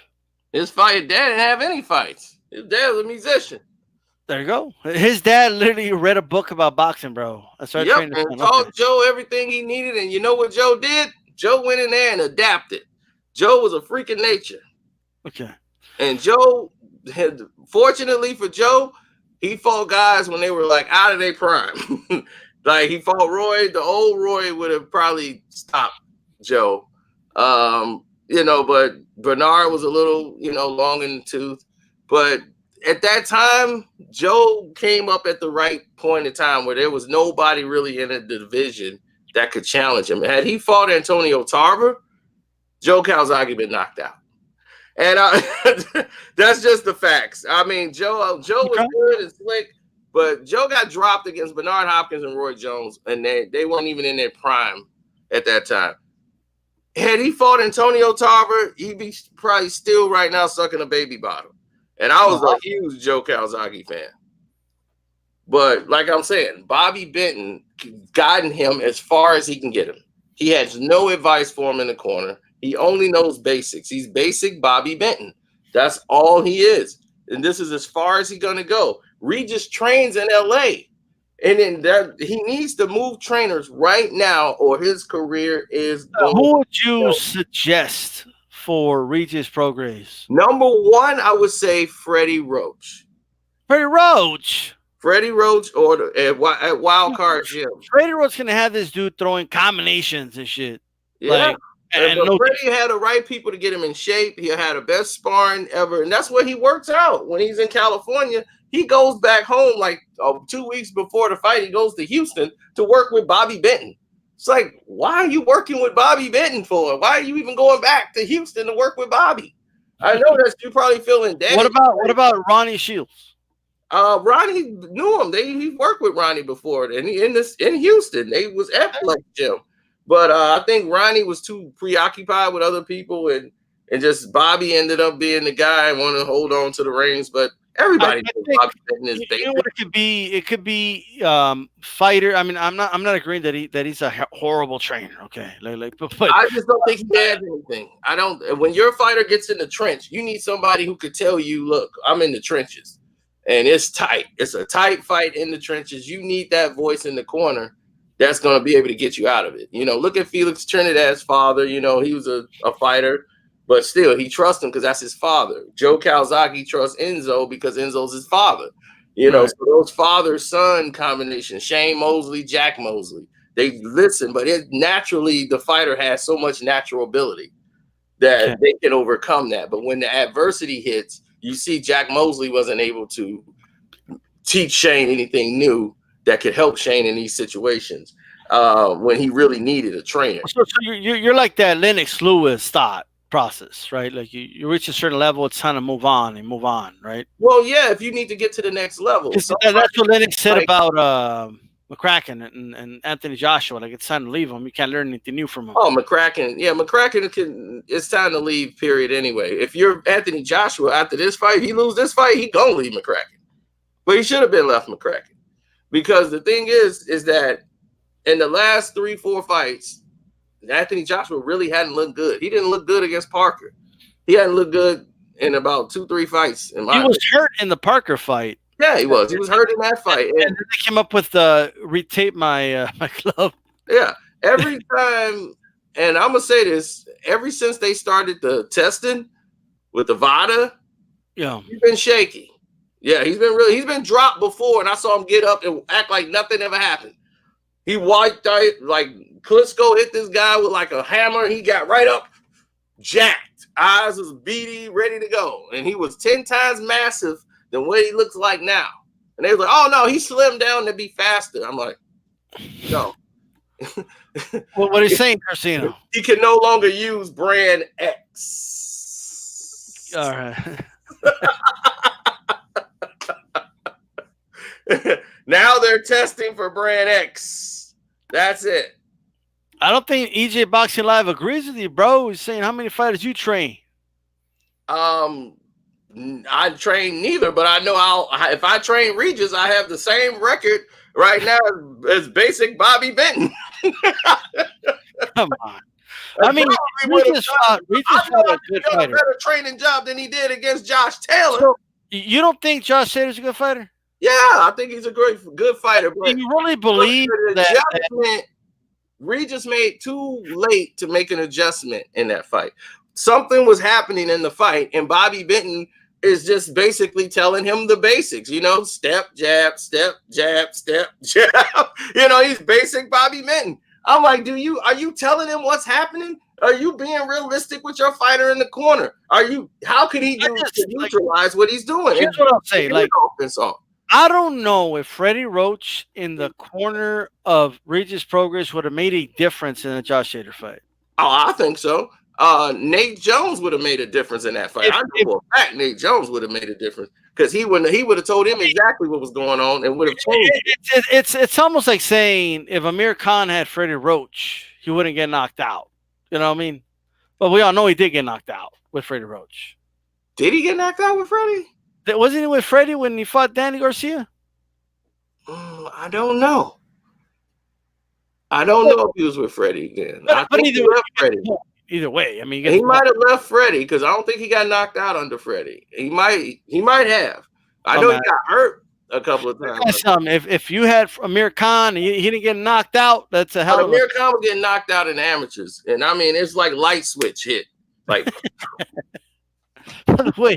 His dad didn't have any fights. His dad was a musician. There you go. His dad literally read a book about boxing, bro. And taught Joe everything he needed. And you know what Joe did? Joe went in there and adapted. Joe was a freak of nature. Okay. And Joe, fortunately for Joe, he fought guys when they were like out of their prime. Like he fought Roy. The old Roy would have probably stopped Joe. But Bernard was a little, long in the tooth. But at that time, Joe came up at the right point in time where there was nobody really in the division that could challenge him. Had he fought Antonio Tarver, Joe Calzaghe been knocked out. And that's just the facts. I mean, Joe was good and slick, but Joe got dropped against Bernard Hopkins and Roy Jones, and they weren't even in their prime at that time. Had he fought Antonio Tarver, he'd be probably still right now sucking a baby bottle. And I was a huge Joe Calzaghe fan. But like I'm saying, Bobby Benton gotten him as far as he can get him. He has no advice for him in the corner. He only knows basics. He's basic Bobby Benton. That's all he is. And this is as far as he's going to go. Regis trains in L.A. And then he needs to move trainers right now or his career is going. Who would you suggest for Regis Prograis? Number one, I would say Freddie Roach. Freddie Roach or at Wild Card Gym. Freddie Roach going to have this dude throwing combinations and shit. Yeah. Freddie had the right people to get him in shape. He had the best sparring ever. And that's where he works out. When he's in California, he goes back home like 2 weeks before the fight. He goes to Houston to work with Bobby Benton. It's like, why are you working with Bobby Benton for? Why are you even going back to Houston to work with Bobby? I know that you're probably feeling dead. What about Ronnie Shields? Ronnie knew him. He worked with Ronnie before. And in Houston, they was at the gym. But I think Ronnie was too preoccupied with other people, and just Bobby ended up being the guy and wanted to hold on to the reins. But everybody knows Bobby Benton is basic. You know what it could be? It could be fighter. I mean, I'm not agreeing that he's a horrible trainer. Okay, but I just don't think he has anything. I don't. When your fighter gets in the trench, you need somebody who could tell you, "Look, I'm in the trenches, and it's tight. It's a tight fight in the trenches." You need that voice in the corner that's going to be able to get you out of it. You know, look at Felix Trinidad's father. You know, he was a fighter, but still he trusts him because that's his father. Joe Calzaghe trusts Enzo because Enzo's his father. You know, so those father-son combinations, Shane Mosley, Jack Mosley, they listen, but naturally the fighter has so much natural ability that they can overcome that. But when the adversity hits, you see Jack Mosley wasn't able to teach Shane anything new that could help Shane in these situations when he really needed a trainer. So you're like that Lennox Lewis thought process, right? Like you reach a certain level, it's time to move on, right? Well, yeah, if you need to get to the next level. That's what Lennox said about McCracken and Anthony Joshua. Like, it's time to leave him. You can't learn anything new from him. Oh, McCracken. Yeah, McCracken it's time to leave, period, anyway. If you're Anthony Joshua after this fight, he lose this fight, he gonna leave McCracken. But he should have been left McCracken. Because the thing is that in the last 3-4 fights, Anthony Joshua really hadn't looked good. He didn't look good against Parker. He hadn't looked good in about 2-3 fights. He was hurt in the Parker fight. Yeah, he was. He was hurt in that fight. And then they came up with retape my glove. Yeah, every time, and I'm gonna say this: ever since they started the testing with the VADA, he's been shaky. Yeah, he's been dropped before, and I saw him get up and act like nothing ever happened. He wiped out, like Klitschko hit this guy with like a hammer. He got right up, jacked, eyes was beady, ready to go, and he was 10 times massive than what he looks like now. And they was like, "Oh no, he slimmed down to be faster." I'm like, no. Well, what are you saying, Karceno? He can no longer use brand X. All right. Now they're testing for brand X. That's it. I don't think EJ Boxing Live agrees with you, bro. He's saying, how many fighters you train? I train neither, but I know if I train Regis, I have the same record right now as basic Bobby Benton. Come on. I mean, Regis fought a good fighter. A better training job than he did against Josh Taylor. So, you don't think Josh Taylor's a good fighter? Yeah, I think he's a good fighter. But do you really believe that Regis made too late to make an adjustment in that fight? Something was happening in the fight, and Bobby Benton is just basically telling him the basics, step, jab, step, jab, step, jab. He's basic Bobby Benton. I'm like, are you telling him what's happening? Are you being realistic with your fighter in the corner? How could he do to neutralize what he's doing? Here's what I'll say. Like, offense off. I don't know if Freddie Roach in the corner of Regis Progress would have made a difference in a Josh Hader fight. Oh, I think so. Nate Jones would have made a difference in that fight. I know for a fact Nate Jones would have made a difference because he would have told him exactly what was going on and would have changed it. It's almost like saying if Amir Khan had Freddie Roach, he wouldn't get knocked out. You know what I mean? But we all know he did get knocked out with Freddie Roach. Did he get knocked out with Freddie? Wasn't he with Freddie when he fought Danny Garcia? I don't know. I don't know if he was with Freddie then. I think he left Freddie. Either way, I mean, he might have left Freddie because I don't think he got knocked out under Freddie. He might have. I know he got hurt a couple of times. If you had Amir Khan, he didn't get knocked out. That's a hell of a. Amir Khan was getting knocked out in amateurs, and I mean it's like light switch hit. Like, by the way,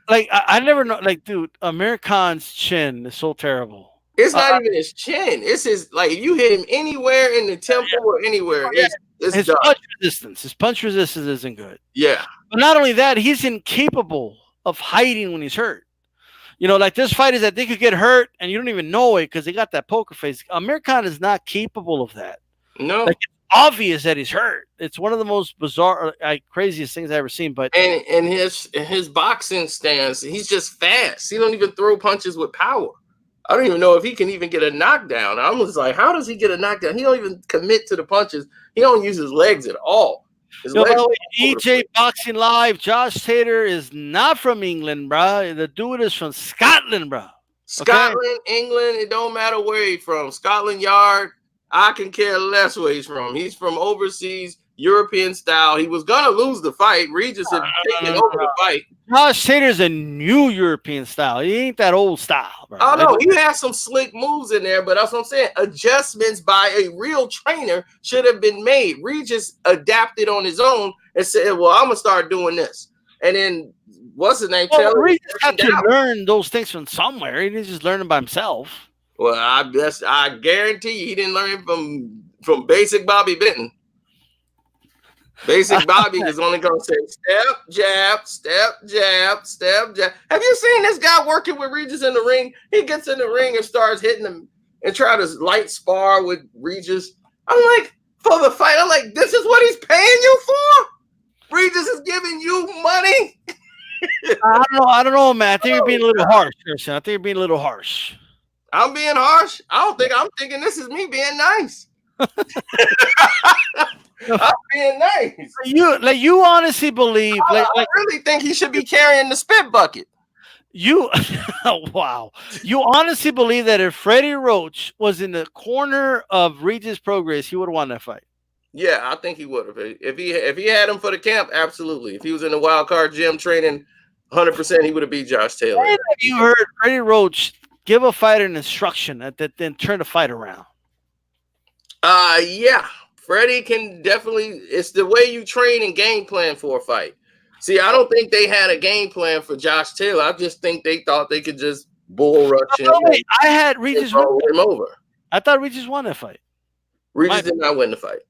like I never know. Like, dude, Amir Khan's chin is so terrible. It's not even his chin. It's his, like, if you hit him anywhere in the temple or anywhere, it's his punch resistance. His punch resistance isn't good. Yeah. But not only that, he's incapable of hiding when he's hurt. You know, like this fight is that they could get hurt and you don't even know it because they got that poker face. Amir Khan is not capable of that. No. Like, it's obvious that he's hurt. It's one of the most bizarre, craziest things I've ever seen. But and his boxing stance, he's just fast. He don't even throw punches with power. I don't even know if he can even get a knockdown. I was like, how does he get a knockdown? He don't even commit to the punches. He don't use his legs at all. EJ Boxing Live, Josh Hader is not from England, bro. The dude is from Scotland, bro. Scotland, England, it don't matter where he's from. Scotland Yard, I can care less where he's from. He's from overseas, European style. He was going to lose the fight. Regis had taken over the fight. Josh Hader's a new European style. He ain't that old style, bro. Oh, no, he has some slick moves in there, but that's what I'm saying. Adjustments by a real trainer should have been made. Regis adapted on his own and said, well, I'm going to start doing this. And then, what's his name? Well, Regis had to learn those things from somewhere. He didn't just learn them by himself. Well, I guarantee you he didn't learn it from basic Bobby Benton. Basic Bobby is only going to say step, jab, step, jab, step, jab. Have you seen this guy working with Regis in the ring? He gets in the ring and starts hitting him and try to light spar with Regis. I'm like, for the fight, I'm like, this is what he's paying you for? Regis is giving you money? I don't know, man. I think you're being a little harsh, Karceno. I think you're being a little harsh. I'm being harsh? I'm thinking this is me being nice. I'm being nice. You honestly believe? I really think he should be carrying the spit bucket. Wow. You honestly believe that if Freddie Roach was in the corner of Regis Progress, he would have won that fight? Yeah, I think he would have. If he had him for the camp, absolutely. If he was in the wild card gym training, 100%, he would have beat Josh Taylor. Have you heard Freddie Roach give a fighter an instruction that then turn the fight around? Yeah. Freddie can definitely, it's the way you train and game plan for a fight. See, I don't think they had a game plan for Josh Taylor. I just think they thought they could just bull rush him. I had Regis win him over. I thought Regis won that fight. Regis did not win the fight.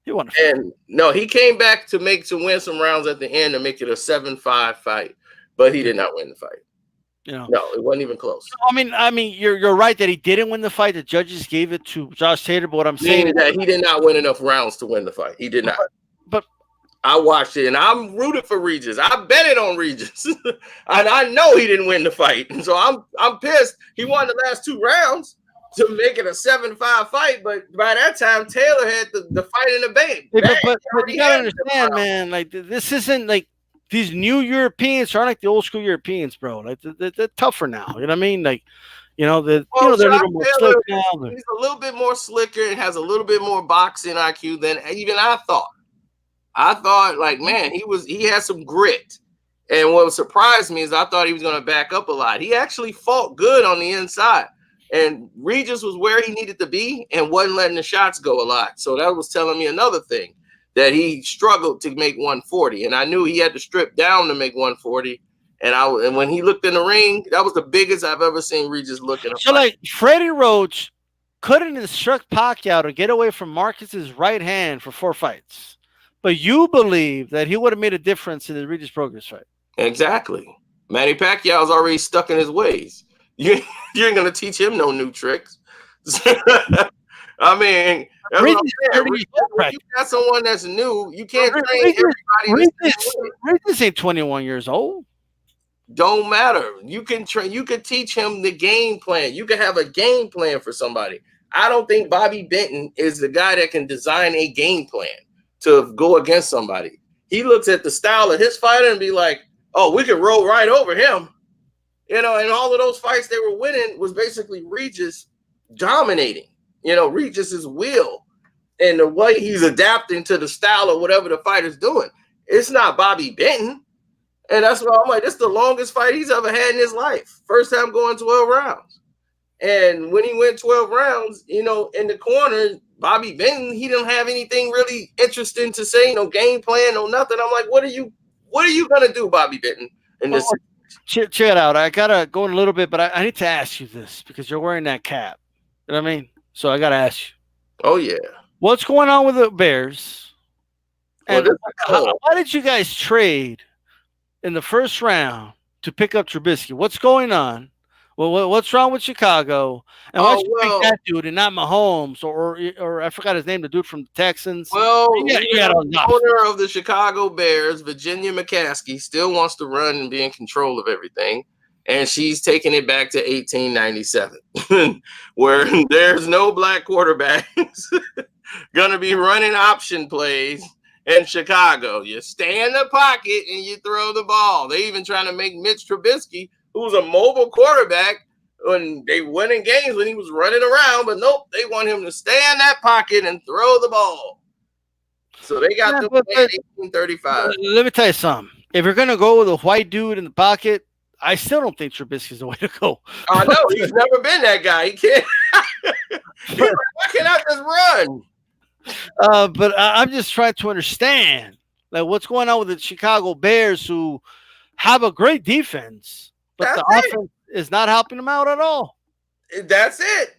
He won the fight. And no, he came back to win some rounds at the end to make it a 7-5 fight, but he did not win the fight. You know, no, it wasn't even close. I mean, you're right that he didn't win the fight. The judges gave it to Josh Hader, but what I'm saying is that he did not win enough rounds to win the fight. He did not. But I watched it, and I'm rooted for Regis. I bet it on Regis, and I know he didn't win the fight, and so I'm pissed. He won the last 2 rounds to make it a 7-5 fight, but by that time Taylor had the fight in the bag. But you gotta understand, man. Like, this isn't like. These new Europeans aren't like the old school Europeans, bro. Like they're tougher now. You know what I mean? Like, they're a little more slick now. He's a little bit more slicker and has a little bit more boxing IQ than even I thought. I thought, like, man, he had some grit. And what surprised me is I thought he was going to back up a lot. He actually fought good on the inside. And Regis was where he needed to be and wasn't letting the shots go a lot. So that was telling me another thing. That he struggled to make 140, and I knew he had to strip down to make 140. And when he looked in the ring, that was the biggest I've ever seen Regis look in a fight. Like Freddie Roach couldn't instruct Pacquiao to get away from Marcus's right hand for 4 fights, But you believe that he would have made a difference in the Regis Progress fight. Exactly. Manny Pacquiao's already stuck in his ways. You ain't gonna teach him no new tricks. I mean, that's what I'm saying. When you got someone that's new, you can't train everybody. Regis ain't 21 years old. Don't matter. You can train. You can teach him the game plan. You can have a game plan for somebody. I don't think Bobby Benton is the guy that can design a game plan to go against somebody. He looks at the style of his fighter and be like, "Oh, we can roll right over him." You know, and all of those fights they were winning was basically Regis dominating. You know, Regis's will and the way he's adapting to the style of whatever the fighter's doing. It's not Bobby Benton. And that's why I'm like, this is the longest fight he's ever had in his life. First time going 12 rounds. And when he went 12 rounds, you know, in the corner, Bobby Benton, he didn't have anything really interesting to say, no game plan, no nothing. I'm like, what are you gonna do, Bobby Benton, in this? Check it out. I gotta go in a little bit, but I need to ask you this because you're wearing that cap. You know what I mean? So I gotta ask you. Oh yeah. What's going on with the Bears? And why did you guys trade in the first round to pick up Trubisky? What's going on? Well, what's wrong with Chicago? And why should you pick that dude and not Mahomes or I forgot his name, the dude from the Texans? Well, the owner of the Chicago Bears, Virginia McCaskey, still wants to run and be in control of everything. And she's taking it back to 1897, where there's no black quarterbacks gonna be running option plays in Chicago. You stay in the pocket and you throw the ball. They even trying to make Mitch Trubisky, who's a mobile quarterback, when they winning games when he was running around, but nope, they want him to stay in that pocket and throw the ball. So they got them 1835. Let me tell you something. If you're gonna go with a white dude in the pocket, I still don't think Trubisky's the way to go. I know he's never been that guy. He can't. Why can't I just run? But I'm just trying to understand like what's going on with the Chicago Bears, who have a great defense, but the offense is not helping them out at all. That's it.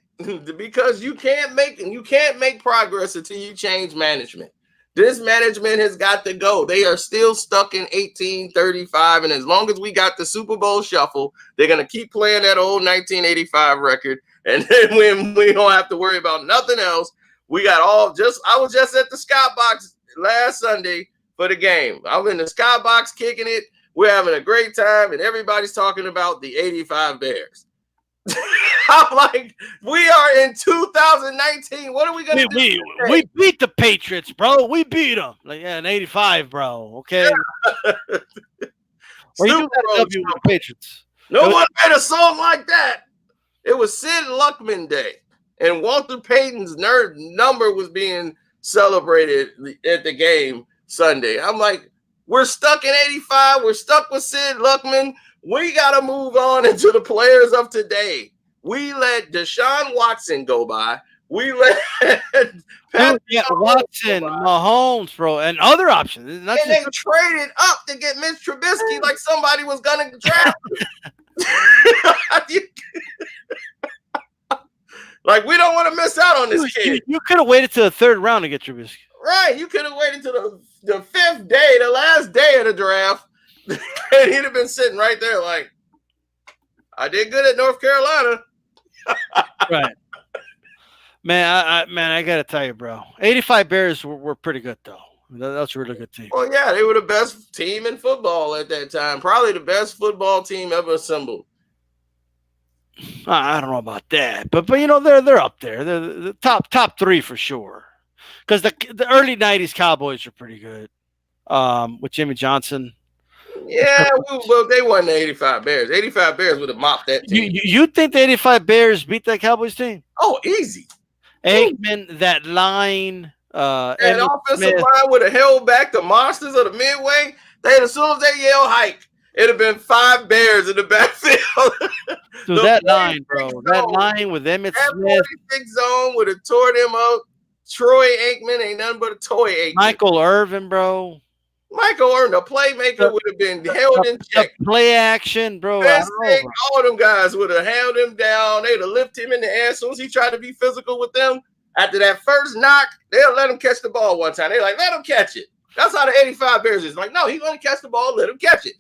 Because you can't make progress until you change management. This management has got to go. They are still stuck in 1835, and as long as we got the Super Bowl shuffle, they're gonna keep playing that old 1985 record, and then when we don't have to worry about nothing else. We got I was just at the Skybox last Sunday for the game. I was in the Skybox kicking it. We're having a great time, and everybody's talking about the 85 Bears. I'm like, we are in 2019. What are we going to do? We beat the Patriots, bro. We beat them. Like, yeah, in 85, bro. Okay. Or you got a W with the Patriots. No one made a song like that. It was Sid Luckman Day. And Walter Payton's number was being celebrated at the game Sunday. I'm like, we're stuck in 85. We're stuck with Sid Luckman. We got to move on into the players of today. We let Deshaun Watson go by. We let Watson, Mahomes, bro, and other options. And they traded up to get Mitch Trubisky like somebody was going to draft him. Like, we don't want to miss out on this kid. You could have waited to the third round to get Trubisky. Right. You could have waited to the fifth day, the last day of the draft, and he'd have been sitting right there like, I did good at North Carolina. Right. Man, I got to tell you, bro. 85 Bears were pretty good, though. That's a really good team. Well, yeah, they were the best team in football at that time. Probably the best football team ever assembled. I don't know about that, but you know they're up there. They're the top three for sure. Because the early '90s Cowboys are pretty good. With Jimmy Johnson. Yeah, well, they won the 85 Bears. 85 Bears would have mopped that team. You think the 85 Bears beat that Cowboys team? Oh, easy. Aikman, that line. And offensive line would have held back the monsters of the Midway. As soon as they yell hike, it'd have been 5 Bears in the backfield. So that line, bro. That line with Emmitt Smith. That 46 zone would have tore them up. Troy Aikman ain't nothing but a toy Aikman. Michael Irvin, bro. Michael Irvin, the playmaker, would have been held in check. Play action, bro. All them guys would have held him down. They'd have lifted him in the air as soon as he tried to be physical with them. After that first knock, they'll let him catch the ball one time. They're like, let him catch it. That's how the 85 Bears is. Like, no, he's going to catch the ball, let him catch it.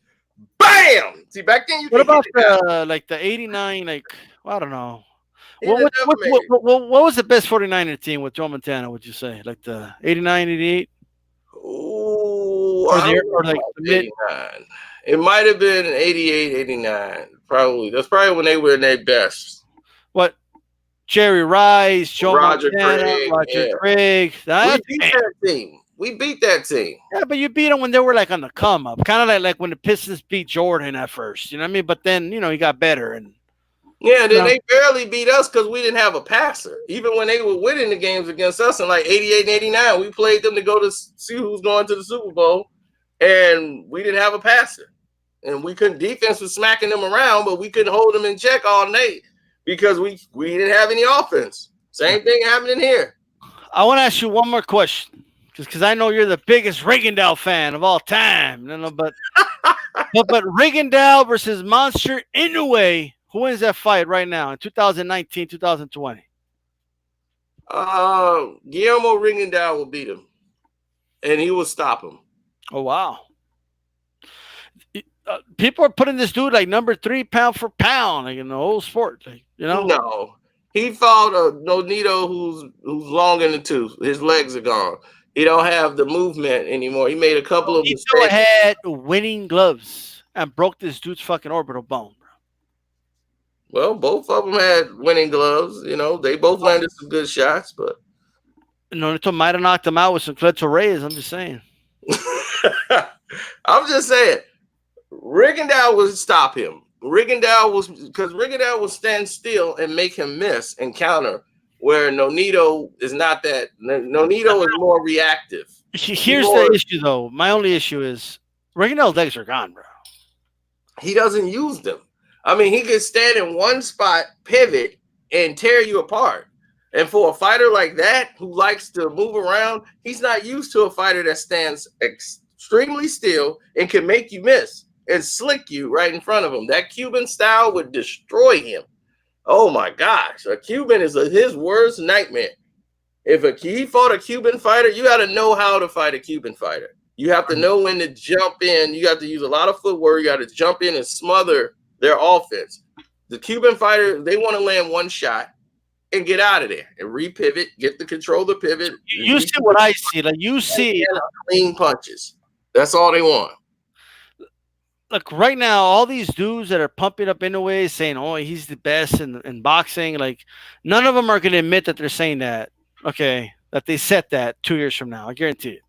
Bam! See, back then you What could about hit it. the 89? Like, well, I don't know. He'd have never made it. What was the best 49er team with Joe Montana, would you say? Like the 89, 88? Ooh, Or I don't know like about the mid? 89. It might have been 88, 89. Probably. That's probably when they were in their best. What? Jerry Rice, Joe Roger Montana, Craig. Roger Yeah. Craig. We beat that team. We beat that team. Yeah, but you beat them when they were like on the come up, kind of like when the Pistons beat Jordan at first. You know what I mean? But then he got better and. Yeah, then they barely beat us because we didn't have a passer. Even when they were winning the games against us in like 88 and 89, we played them to go to see who's going to the Super Bowl, and we didn't have a passer. And we couldn't, defense was smacking them around, but we couldn't hold them in check all night because we didn't have any offense. Same thing happening here. I want to ask you one more question, because I know you're the biggest Rigondeaux fan of all time. But Rigondeaux versus Monster Inoue. Who wins that fight right now in 2019, 2020? Guillermo Rigondeaux will beat him, and he will stop him. Oh, wow. People are putting this dude like number 3 pound for pound, like in the whole sport. Like, No. He fought a Nonito who's long in the tooth. His legs are gone. He don't have the movement anymore. He made a couple of mistakes. He had winning gloves and broke this dude's fucking orbital bone. Well, both of them had winning gloves. They both landed some good shots, but Nonito might have knocked him out with some Cleto Reyes. I'm just saying. I'm just saying. Rigondeaux would stop him. Rigondeaux will stand still and make him miss and counter, where Nonito is not that. Nonito is more reactive. Here's the issue, though. My only issue is Rigondeaux's legs are gone, bro. He doesn't use them. I mean, he could stand in one spot, pivot, and tear you apart. And for a fighter like that, who likes to move around, he's not used to a fighter that stands extremely still and can make you miss and slick you right in front of him. That Cuban style would destroy him. Oh, my gosh. A Cuban is his worst nightmare. If he fought a Cuban fighter, you got to know how to fight a Cuban fighter. You have to know when to jump in. You got to use a lot of footwork. You got to jump in and smother their offense. The Cuban fighter, they want to land one shot and get out of there and repivot, get the control of the pivot. You see what I see. Like, you see clean punches. That's all they want. Look, right now, all these dudes that are pumping up Inoue saying, oh, he's the best in boxing, like, none of them are going to admit that they're saying that, okay, that they said that 2 years from now. I guarantee it.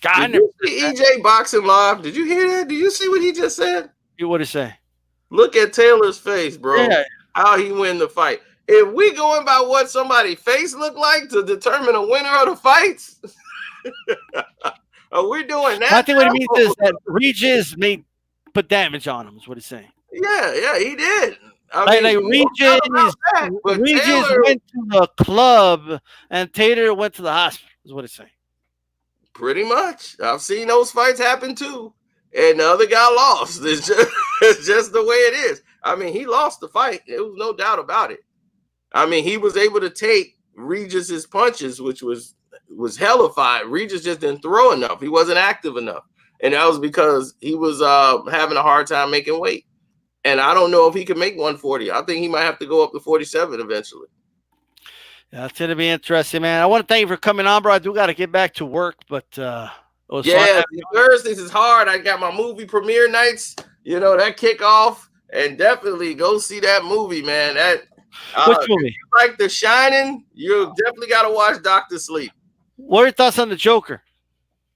Did you see EJ boxing live? Did you hear that? Did you see what he just said? What did he say? Look at Taylor's face, bro. Yeah. How he win the fight. If we going by what somebody's face look like to determine a winner of the fights, are we doing that? I think what he means is that Regis may put damage on him, is what he's saying. Yeah, he did. Regis went to the club and Taylor went to the hospital, is what he's saying. Pretty much. I've seen those fights happen too. And the other guy lost. It's just the way it is. I mean, he lost the fight. There was no doubt about it. I mean, he was able to take Regis's punches, which was hellified. Regis just didn't throw enough. He wasn't active enough. And that was because he was having a hard time making weight. And I don't know if he can make 140. I think he might have to go up to 47 eventually. Yeah, it's going to be interesting, man. I want to thank you for coming on, bro. I do got to get back to work, but Thursdays is hard. I got my movie premiere nights, that kickoff, and definitely go see that movie, man. Which movie? If you like The Shining, you definitely got to watch Dr. Sleep. What are your thoughts on the Joker?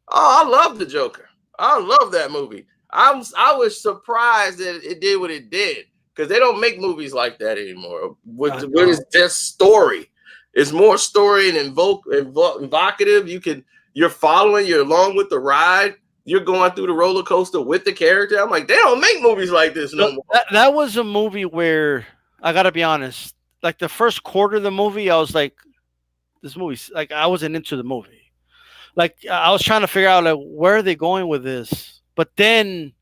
Oh, I love the Joker. I love that movie. I was surprised that it did what it did because they don't make movies like that anymore. What is just story? It's more story and evocative. You're following, you're along with the ride. You're going through the roller coaster with the character. I'm like, they don't make movies like this no more. That was a movie where, I got to be honest, like the first quarter of the movie, I was like, this movie's, like, I wasn't into the movie. Like, I was trying to figure out, like, where are they going with this? But then,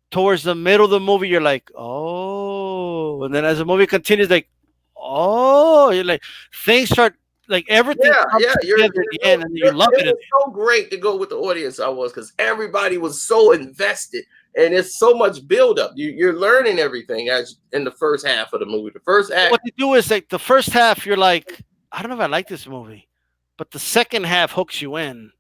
towards the middle of the movie, you're like, oh. And then as the movie continues, like, oh. You're like, things start like everything comes together at the end, and you love it. It was so great to go with the audience I was, because everybody was so invested, and it's so much buildup. You're learning everything as in the first half of the movie. The first act. What they do is like the first half, you're like, I don't know if I like this movie, but the second half hooks you in,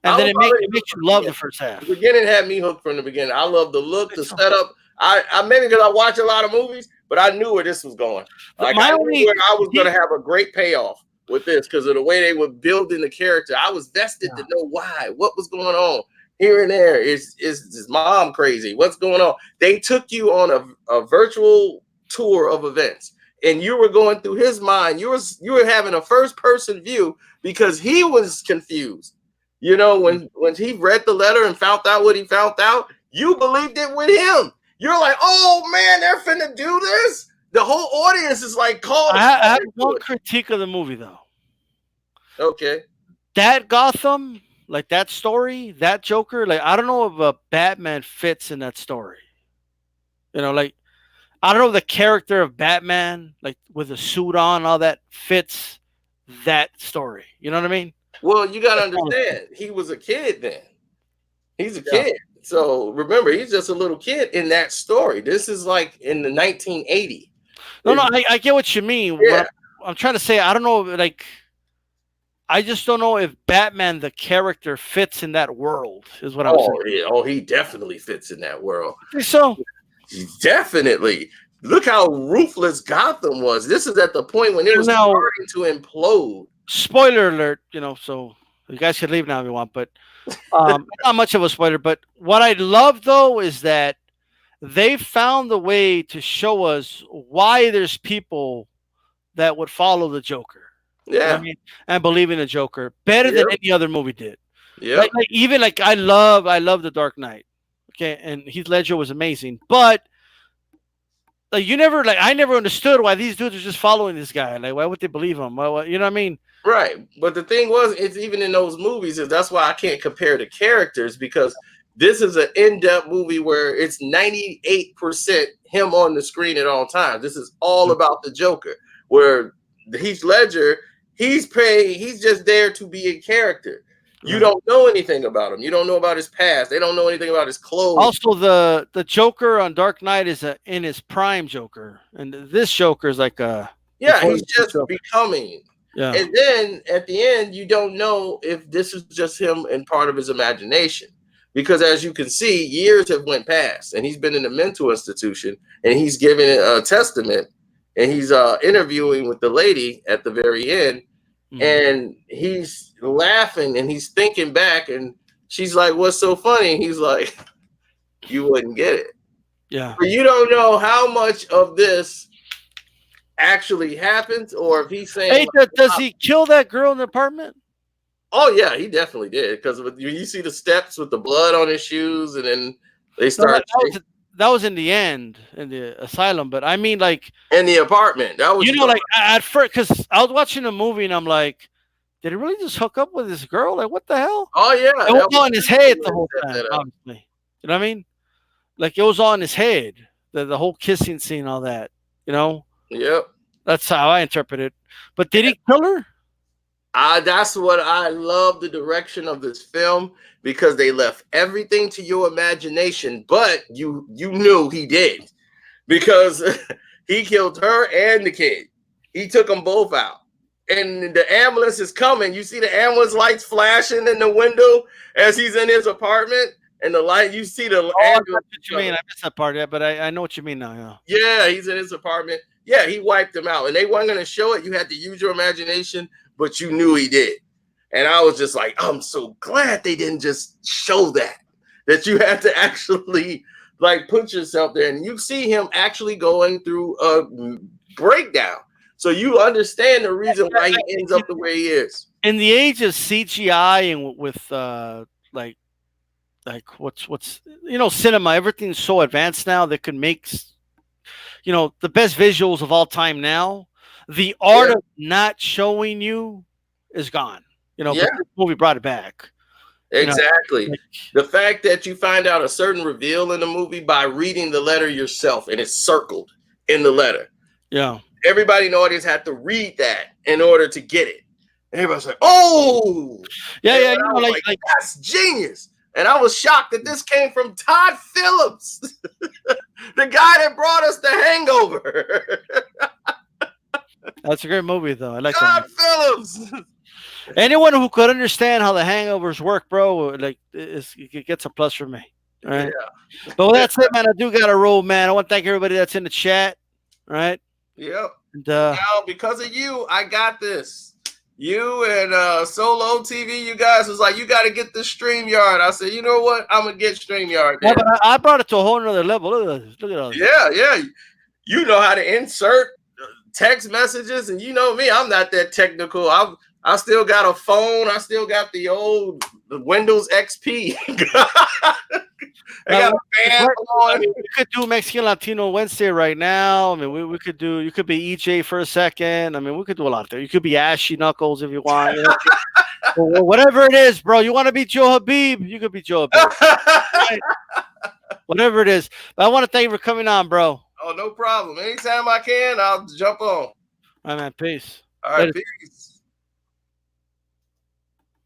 and then it makes you love the first half. The beginning had me hooked from the beginning. I love the look, the setup. I maybe because I watch a lot of movies, but I knew where this was going. Like I knew where I was going to have a great payoff with this because of the way they were building the character. I was vested to know why, what was going on here and there. Is his mom crazy? What's going on? They took you on a virtual tour of events, and you were going through his mind. You were having a first person view because he was confused. You know, when he read the letter and found out what he found out, you believed it with him. You're like, oh man, they're finna do this. The whole audience is like called. I have one critique of the movie though. Okay. That Gotham, like that story, that Joker, like I don't know if a Batman fits in that story. You know, like I don't know if the character of Batman, like with a suit on, all that fits that story. You know what I mean? Well, you gotta understand, he was a kid then. He's a kid. So remember, he's just a little kid in that story. This is like in the 1980. No, I get what you mean. Yeah. I'm trying to say, I don't know, like, I just don't know if Batman, the character, fits in that world, is what I'm saying. Yeah. Oh, he definitely fits in that world. So? Definitely. Look how ruthless Gotham was. This is at the point when it was starting to implode. Spoiler alert, you know, so you guys can leave now if you want, but not much of a spoiler. But what I love, though, is that they found a way to show us why there's people that would follow the Joker. Yeah. You know what I mean? And believe in the Joker better than any other movie did. Yeah. Like even like I love The Dark Knight. Okay, and Heath Ledger was amazing, but like I never understood why these dudes are just following this guy. Like, why would they believe him? Why, you know what I mean? Right. But the thing was, it's even in those movies, is that's why I can't compare the characters, because this is an in-depth movie where it's 98% him on the screen at all times. This is all about the Joker, where Heath Ledger, he's just there to be a character. You don't know anything about him. You don't know about his past. They don't know anything about his clothes. Also, the Joker on Dark Knight is in his prime Joker, and this Joker is like he's just becoming. Yeah. And then at the end, you don't know if this is just him and part of his imagination, because as you can see, years have went past, and he's been in a mental institution, and he's giving a testament, and he's interviewing with the lady at the very end. And he's laughing and he's thinking back, and she's like, "What's so funny?" And he's like, "You wouldn't get it." Yeah. But you don't know how much of this actually happens, or if he's saying, "Hey, does he kill that girl in the apartment?" Oh yeah, he definitely did, because you see the steps with the blood on his shoes, and then they start. That was in the end, in the asylum, but I mean, like in the apartment. That was, you know, like at first, because I was watching a movie and I'm like, did he really just hook up with this girl? Like, what the hell? Oh yeah, it was all in his head the whole time. Obviously, you know what I mean? Like it was all in his head, the whole kissing scene, all that. You know? Yep. That's how I interpret it. But did he kill her? That's what I love, the direction of this film, because they left everything to your imagination, but you knew he did, because he killed her and the kid. He took them both out, and the ambulance is coming. You see the ambulance lights flashing in the window as he's in his apartment, and the light, you see the ambulance. I know what you mean. I missed that part, but I know what you mean now. Yeah, he's in his apartment. Yeah, he wiped them out, and they weren't going to show it. You had to use your imagination, but you knew he did. And I was just like, I'm so glad they didn't just show that you had to actually like put yourself there. And you see him actually going through a breakdown. So you understand the reason why he ends up the way he is. In the age of CGI and with like what's you know, cinema, everything's so advanced now that could make, you know, the best visuals of all time now. The art of not showing you is gone. You know, but this movie brought it back. Exactly. You know? The fact that you find out a certain reveal in the movie by reading the letter yourself, and it's circled in the letter. Yeah. Everybody in the audience had to read that in order to get it. Everybody's like, "Oh, yeah, and I was like, that's genius." And I was shocked that this came from Todd Phillips, the guy that brought us The Hangover. That's a great movie, though. I like Todd that Phillips. Anyone who could understand how the hangovers work, bro, like it gets a plus for me. Right. Yeah. But with that said, man, I do got to roll, man. I want to thank everybody that's in the chat. Right. Yep. And, now, because of you, I got this. You and Solo TV, you guys was like, you got to get the StreamYard. I said, you know what? I'm gonna get StreamYard. Yeah, but I brought it to a whole nother level. Look at this. Look at all this. Yeah. You know how to insert text messages, and you know me, I'm not that technical. I still got a phone. I still got the old Windows XP. I got a fan on. We could do Mexican Latino Wednesday right now. I mean, we could do. You could be EJ for a second. I mean, we could do a lot there. You could be Ashy Knuckles if you want. You know? Or whatever it is, bro. You want to be Joe Habib? You could be Joe Habib. Right? Whatever it is. But I want to thank you for coming on, bro. Oh, no problem. Anytime I can, I'll jump on. All right, man. Peace. All right, peace.